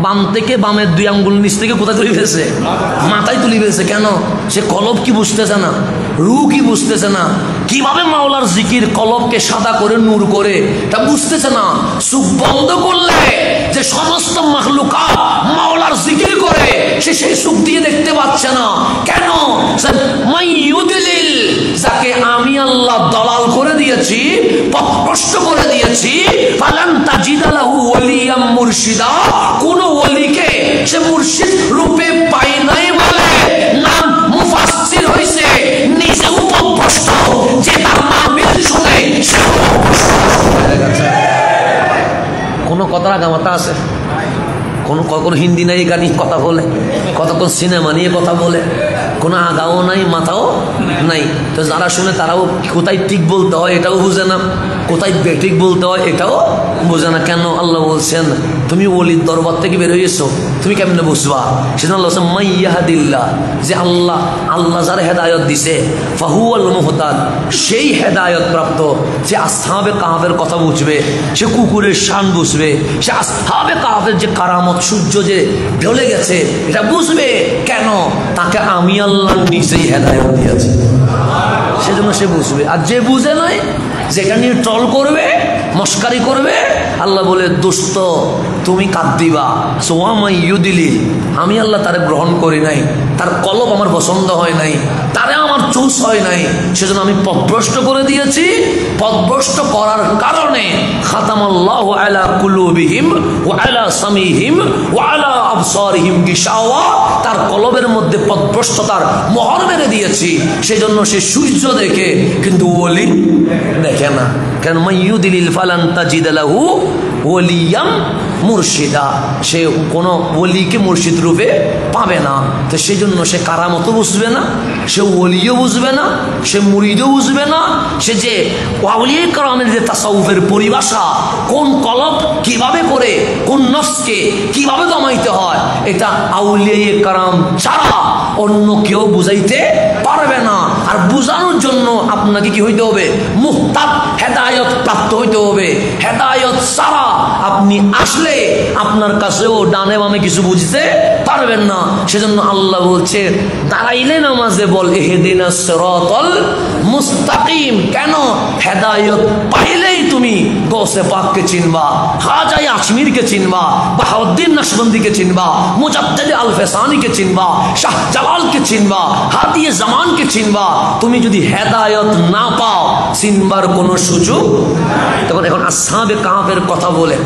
বাম থেকে, বামের 2 আঙ্গুল নিচ থেকে কোথায় তুলি ফেলছে? মাথায় তুলি ফেলছে। কেন? সে কলব কি বুঝতেছে না, রূহ কি বুঝতেছে না কিভাবে মাওলার জিকির কলবকে সাদা করে নূর করে, তা বুঝতেছে না। চোখ বন্ধ করলে যে সমস্ত মাখলুকাত মাওলার জিকির করে, সে সেই চোখ দিয়ে দেখতে পাচ্ছে না। কেন? মাইয়ুদলিল, যাকে আমি আল্লাহ দলাল করে দিয়েছি, পথভ্রষ্ট করে দিয়েছি, ফালান তাজিদা লাহু ওয়ালিয়াম মুরশিদা, কোন ওলিকে সে মুর্শিদ রূপে পায় নাই বলে নাম মুফাসসির হইছে, নিজেও পথভ্রষ্ট, যে তার মাহফিল শুনে সেও পথভ্রষ্ট। কোন কথার আগামাতা আছে? কোন হিন্দি নাই গানি কথা বলে, কতক্ষণ সিনেমা নিয়ে কথা বলে, কোনো আগাও নাই মাথাও নাই। তো যারা শুনে তারাও কোথায় ঠিক বলতে হয় এটাও বুঝে না, কোথায় বেঠিক বলতে হয় এটাও বোঝে না। কেন? আল্লাহ বলছেন তুমি ওলির দরবার থেকে বের হয়েছো, তুমি কেমনে বুঝবা? সেজন্য আল্লাহ বলছেন মাইয়াহাদিল্লাহ, যে আল্লাহ যার হেদায়ত দিছে, ফাহুয়াল মুহতাদ, সেই হেদায়ত প্রাপ্ত। সে আসহাবে কাহাফের কথা বুঝবে, সে কুকুরের শান বুঝবে, সে আসহাবে কাহাফের যে কারামত, সূর্য যে ঢলে গেছে এটা বুঝবে। কেন? তাকে আমি আল্লাহ নিজেই হেদায়ত দিয়েছি, সেজন্য সে বুঝবে। আর যে বুঝে নাই, যেটা নিয়ে ট্রল করবে, মস্কারি করবে, আল্লাহ বলে দোস্ত তুমি কাঁদ দিবা। সোয়ামাই ইউদিলি, আমি আল্লাহ তারে গ্রহণ করি নাই, তার কলব আমার পছন্দ হয় নাই, তারে আমার চুস হয় নাই, সেজন্য আমি পথভ্রষ্ট করে দিয়েছি। পথভ্রষ্ট করার কারণে খাতামাল্লাহু আলা কুলুবিহিম ওয়া আলা সামিহিম ওয়া আলা আবসারিহিম গিশাওয়া, তার কলবের মধ্যে পথভ্রষ্টতার মোহর মেরে দিয়েছি। সেজন্য সে সূর্য দেখে কিন্তু ওলি দেখে না। কারণ মাইয়ুদিলিল ফালান তাজিদা লাহু ওলিয়াম মুর্শিদা, সে কোনো ওলিকে মুর্শিদ রূপে পাবে না। তো সেই জন্য সে কারামতও বুঝবে না, সে ওলিও বুঝবে না, সে মুরিদও বুঝবে না। সে যে আউলিয়া কেরামের যে তাসাউফের পরিভাষা, কোন কলব কিভাবে করে কোন নফসকে কিভাবে দমাইতে হয়, এটা আউলিয়া কেরাম ছাড়া অন্য কেউ বুঝাইতে পারবে না। আর বুঝানোর জন্য আপনাকে কি হইতে হবে? মুহতাদ, হেদায়ত প্রাপ্ত হইতে হবে। হেদায়ত ছাড়া আপনি আসলে আপনার কাছেও ডানে বামে কিছু বুঝতে পারবেন না। সেজন্য আল্লাহ বলছে দাঁড়াইলে নামাজে বল ইহদিনাস সিরাতাল মুস্তাকিম। কেন? হেদায়ত পাইলেই তুমি গৌসে পাককে চিনবা, খাজা আজমিরকে চিনবা, বাহাউদ্দিন নকশবন্দিকে চিনবা, মুজাদ্দিদ আল-ফেসানিকে চিনবা, শাহ জালালকে চিনবা, হাদি জামানকে চিনবা। তুমি যদি হেদায়ত না পাও, চিনবার কোনো সুযোগ। তখন এখন আসহাবে কাহাফের কথা বলে,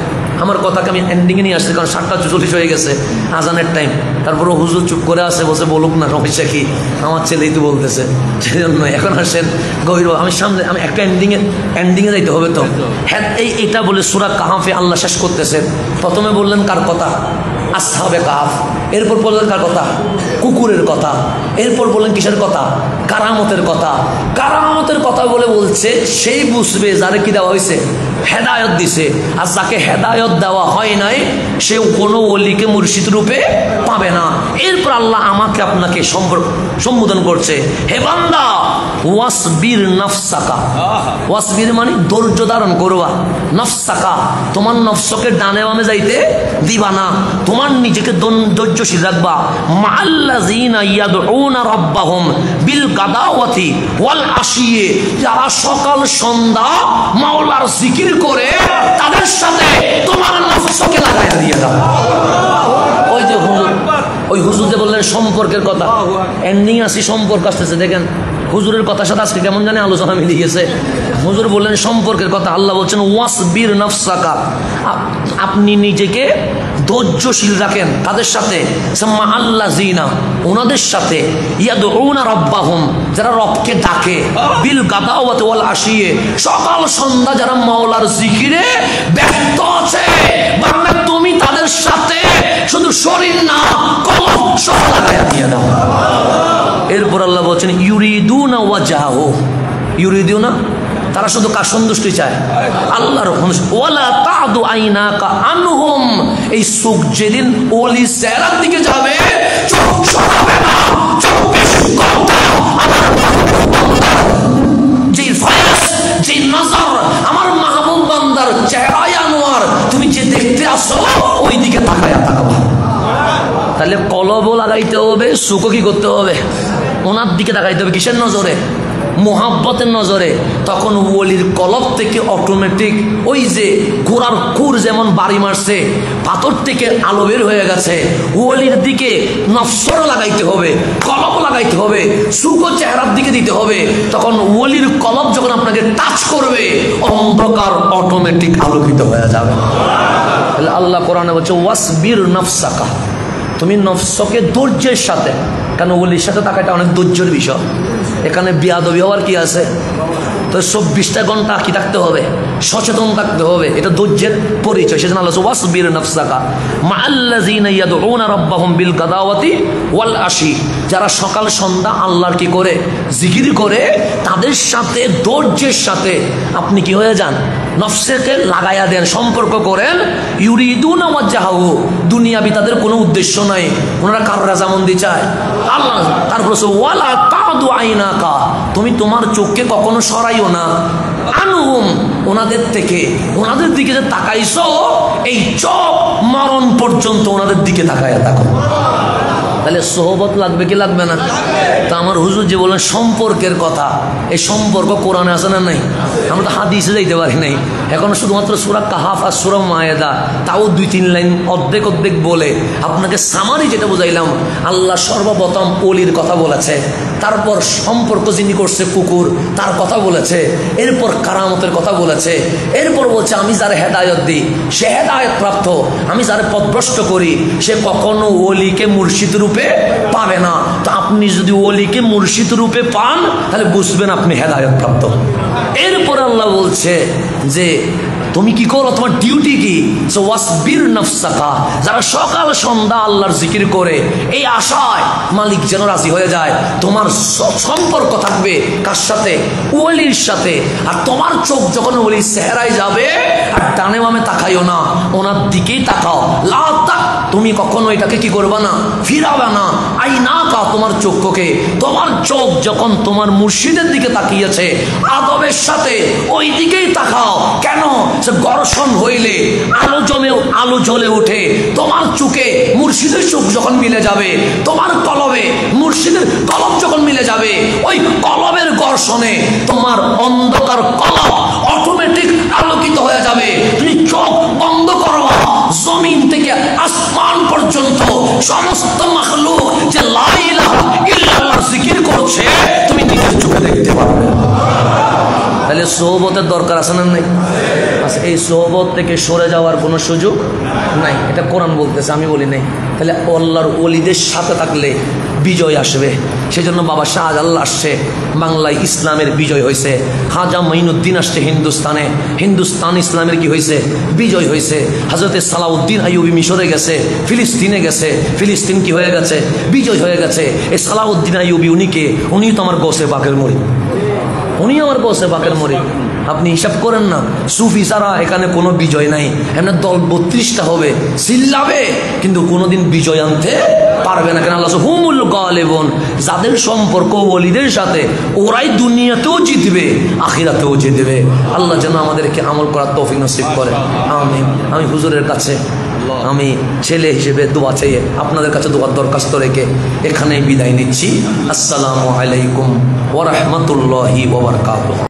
আমার কথাকে আমি এন্ডিংয়ে নিয়ে আসছি, কারণ 7:40 হয়ে গেছে আজানের টাইম। তারপরে হুজুর চুপ করে আসে, বসে বলুক না, সমস্যা কি, আমার ছেলেই তো বলতেছে। সেই জন্য এখন আসেন গভীর, আমি সামনে আমি একটা এন্ডিংয়ে যাইতে হবে। তো হ্যাঁ, এইটা বলে সূরা কাহাফে আল্লাহ শেষ করতেছে। প্রথমে বললেন কার কথা? আসহাবে কাহাফ। এরপর বললেন কার কথা? কুকুরের কথা। এরপর বললেন কিসের কথা? কারামতের কথা। কারামতের কথা বলে বলছে সেই বুঝবে যারে কি দেওয়া হয়েছে, হেদায়ত দিছে। আর যাকে হেদায়ত দেওয়া হয় নাই, সে কোনো ওলিকে মুর্শিদ রূপে পাবে না। এরপর আল্লাহ আমাকে আপনাকে সম্বোধন করছে, হে বান্দা ওয়াসবির নাফসাকা। ওয়াসবির মানে ধৈর্য ধারণ করবা। নাফসাকা, তোমার নফসকে ডানে বামে যাইতে দিবা না, তোমার নিজেকে ধৈর্যশীল রাখবা। মাআল্লাযিনা ইয়াদউনা রাব্বাহুম বিল গাদাওয়াতি ওয়াল আশিয়ে, যারা সকাল সন্ধ্যা মাওলার জিকির করে, তাদের সাথে তোমার নফসকে লাগাইয়া দিয়ে দাও। ওই যে ওই হুজুর যে বললেন সম্পর্কের কথা, এন্ডিং আসি সম্পর্ক আসতেছে। দেখেন হুজুরের কথার সাথে আজকে কেমন জানি আলোচনা মিলে গেছে। হুজুর বললেন সম্পর্কের কথা, আল্লাহ বলছেন ওয়াসবির নাফসাকা, আপনি নিজেকে ধৈর্যশীল রাখেন। তাদের সাথে মাআল্লাযিনা, ওনাদের সাথে, ইয়াদউনা রাব্বাহুম, যারা রবকে ডাকে, বিল গাদাওয়াতি ওয়াল আশিয়ে, সকাল সন্ধ্যা যারা মাওলার জিকিরে ব্যস্ত আছে। বান্দা তুমি তাদের সাথে শুধু শরীর না, কলব সব লাগাইয়া দিয়ে দাও। এরপর আল্লাহ বলছেন ইউরিদুনা ওয়াজহাহু, ইউরিদুনা, তারা শুধু কার সন্তুষ্টি চায়? আল্লাহর। ওয়ালা তাদু আইনাকা আনহুম, এই চোখ যেদিন ওলি চেহারার দিকে যাবে, চোখ সরাবে না। যে ফয়াজ, যে নজর আমার মাহবুব বান্দার চেহারায় আনোয়ার তুমি যে দেখতে আসো, ওই দিকে তাকায়া তাকাবা। তাহলে কলবও লাগাইতে হবে, চোখও কি করতে হবে? ওনার দিকে তাকাইতে হবে। কিসের নজরে? মোহাব্বতের নজরে, তখন ওলির কলব থেকে অটোমেটিক ওই যে ঘোড়ার খুর যেমন বাড়ি মারছে, পাথর থেকে আলো বের হয়ে গেছে, ওলির দিকে নফসর লাগাইতে হবে, কলব লাগাইতে হবে, সুখো চেহারার দিকে দিতে হবে। তখন ওলির কলব যখন আপনাকে টাচ করবে, অন্ধকার অটোমেটিক আলোকিত হয়ে যাবে। আল্লাহ কোরআনে বলছে ওয়াসবির নফসাকা, তুমি নফসকে ধৈর্যের সাথে, কারণ ওলির সাথে থাকাটা অনেক ধৈর্যের বিষয়। এখানে বিয়াদবি হওয়ার কি আছে? তো 24টা ঘন্টা কি থাকতে হবে? সচেতন থাকতে হবে, এটা ধৈর্যের পরিচয়। সেজন্য আল্লাহ ওয়াসবির নফসাকা মাআল্লাযিনা ইয়াদউনা রাব্বাহুম বিল গাদাওয়াতি ওয়াল আশি, যারা সকাল সন্ধ্যা আল্লাহর কি করে জিকির করে, তাদের সাথে ধৈর্যের সাথে আপনি কি হয়ে যান, নফসকে লাগাইয়া দেন, সম্পর্ক করেন। ইউরিদুনা ওয়াজহাহু, দুনিয়াবি তাদের কোনো উদ্দেশ্য নাই, ওনারা কারোর রাজামন্দি চায় আল্লাহ। তারপর ওয়ালা তাদু আইনাকা, তুমি তোমার চোখকে কখনো সরাইও না, আনহুম, ওনাদের থেকে, ওনাদের দিকে যে তাকাইছো, এই চোখ মরণ পর্যন্ত ওনাদের দিকে তাকাইয়া থাকো। তাহলে সোহবত লাগবে কি লাগবে না? তা আমার হুজুর যে বলেন সম্পর্কের কথা, এই সম্পর্ক কোরআনে আছে না নাই? আমরা তো হাদিসে যাইতে পারি নাই, এখন শুধুমাত্র সূরা কাহাফ আর সূরা মায়েদা, তাও 2-3 লাইন অর্ধেক অর্ধেক বলে আপনাকে সামারি যেটা বুঝাইলাম। আল্লাহ সর্বপ্রথম ওলির কথা বলেছে, তারপর সম্পর্ক যিনি করছে কুকুর তার কথা বলেছে, এরপর কারামতের কথা বলেছে, এরপর বলছে আমি যারা হেদায়ত দিই সে হেদায়ত প্রাপ্ত, আমি যারা পথভ্রষ্ট করি সে কখনো ওলিকে মুর্শিদ রূপে পাবে না। তো আপনি যদি ওলিকে মুর্শিদ রূপে পান তাহলে বুঝবেন আপনি হেদায়ত প্রাপ্ত। এরপর আল্লাহ বলছে যে তুমি কি করো, তোমার ডিউটি কি? ওয়াসবির নফসাকা, যারা সকাল সন্ধ্যা আল্লাহর জিকির করে এই আশায় মালিক যেন রাজি হয়ে যায়, তোমার সম্পর্ক থাকবে কার সাথে? ওলির সাথে। আর তোমার চোখ যখন ওলির চেহারায় যাবে, আর ডানে বামে তাকাইও না, ওনার দিকেই তাকাও। লা তাক, তুমি কখনো এটাকে কি করবা না, ফিরাবে না। আইনাকা, তোমার চক্ষুকে, তোমার চোখ যখন তোমার মুর্শিদের দিকে তাকিয়েছে আদবের সাথে ওই দিকেই তাকাও। কেন? সে ঘর্ষণ হইলে আলো জ্বলে ওঠে, তোমার চোখে মুর্শিদের চোখ যখন মিলে যাবে, তোমার কলবে মুর্শিদের কলব যখন মিলে যাবে, ওই কলবের ঘর্ষণে তোমার অন্ধকার কলব অটোমেটিক আলোকিত হয়ে যাবে। তুমি চোখ বন্ধ করো, জমিন থেকে আসমান পর্যন্ত সমস্ত মাখলুক যে লা ইলাহা ইল্লাল্লাহ জিকির করছে তুমি নিজের চোখে দেখতে পারবে। তাহলে সোহবতের দরকার আছে না নাই? আচ্ছা, এই সোহবত থেকে সরে যাওয়ার কোনো সুযোগ নাই, এটা কোরআন বলতেছে, আমি বলি নাই। তাহলে আল্লাহর ওলিদের সাথে থাকলে বিজয় আসবে। সেজন্য বাবা শাহজালাল আসছে, বাংলায় ইসলামের বিজয় হয়েছে। খাজা মঈনুদ্দিন আসছে হিন্দুস্তান ইসলামের কি হয়েছে? বিজয় হয়েছে। হযরতে সালাউদ্দিন আইয়ুবী মিশরে গেছে, ফিলিস্তিনে গেছে, ফিলিস্তিন কি হয়ে গেছে? বিজয় হয়ে গেছে। এই সালাউদ্দিন আইয়ুবী উনি তো আমার গোসে পাকের মুরিদ, উনি আমার গোসে পাকের মুরিদ। আপনি হিসাব করেন না, সুফি ছাড়া এখানে কোনো বিজয় নাই। এমনি দল 32টা হবে, চিল্লাবে, কিন্তু কোনোদিন বিজয় আনতে পারবে না। কেন? আল্লাহ হুমুল গালিবুন, যাদের সম্পর্ক ওলিদের সাথে ওরাই দুনিয়াতেও জিতবে আখিরাতেও জিতবে। আল্লাহ যেন আমাদেরকে আমল করার তৌফিক নসিব করে, আমিন। আমি হুজুরের কাছে আমি ছেলে হিসেবে দোয়া চেয়ে আপনাদের কাছে দোয়ার দরখাস্ত রেখে এখানেই বিদায় নিচ্ছি। আসসালামু আলাইকুম ওয়া রাহমাতুল্লাহি ওয়া বারাকাতুহু।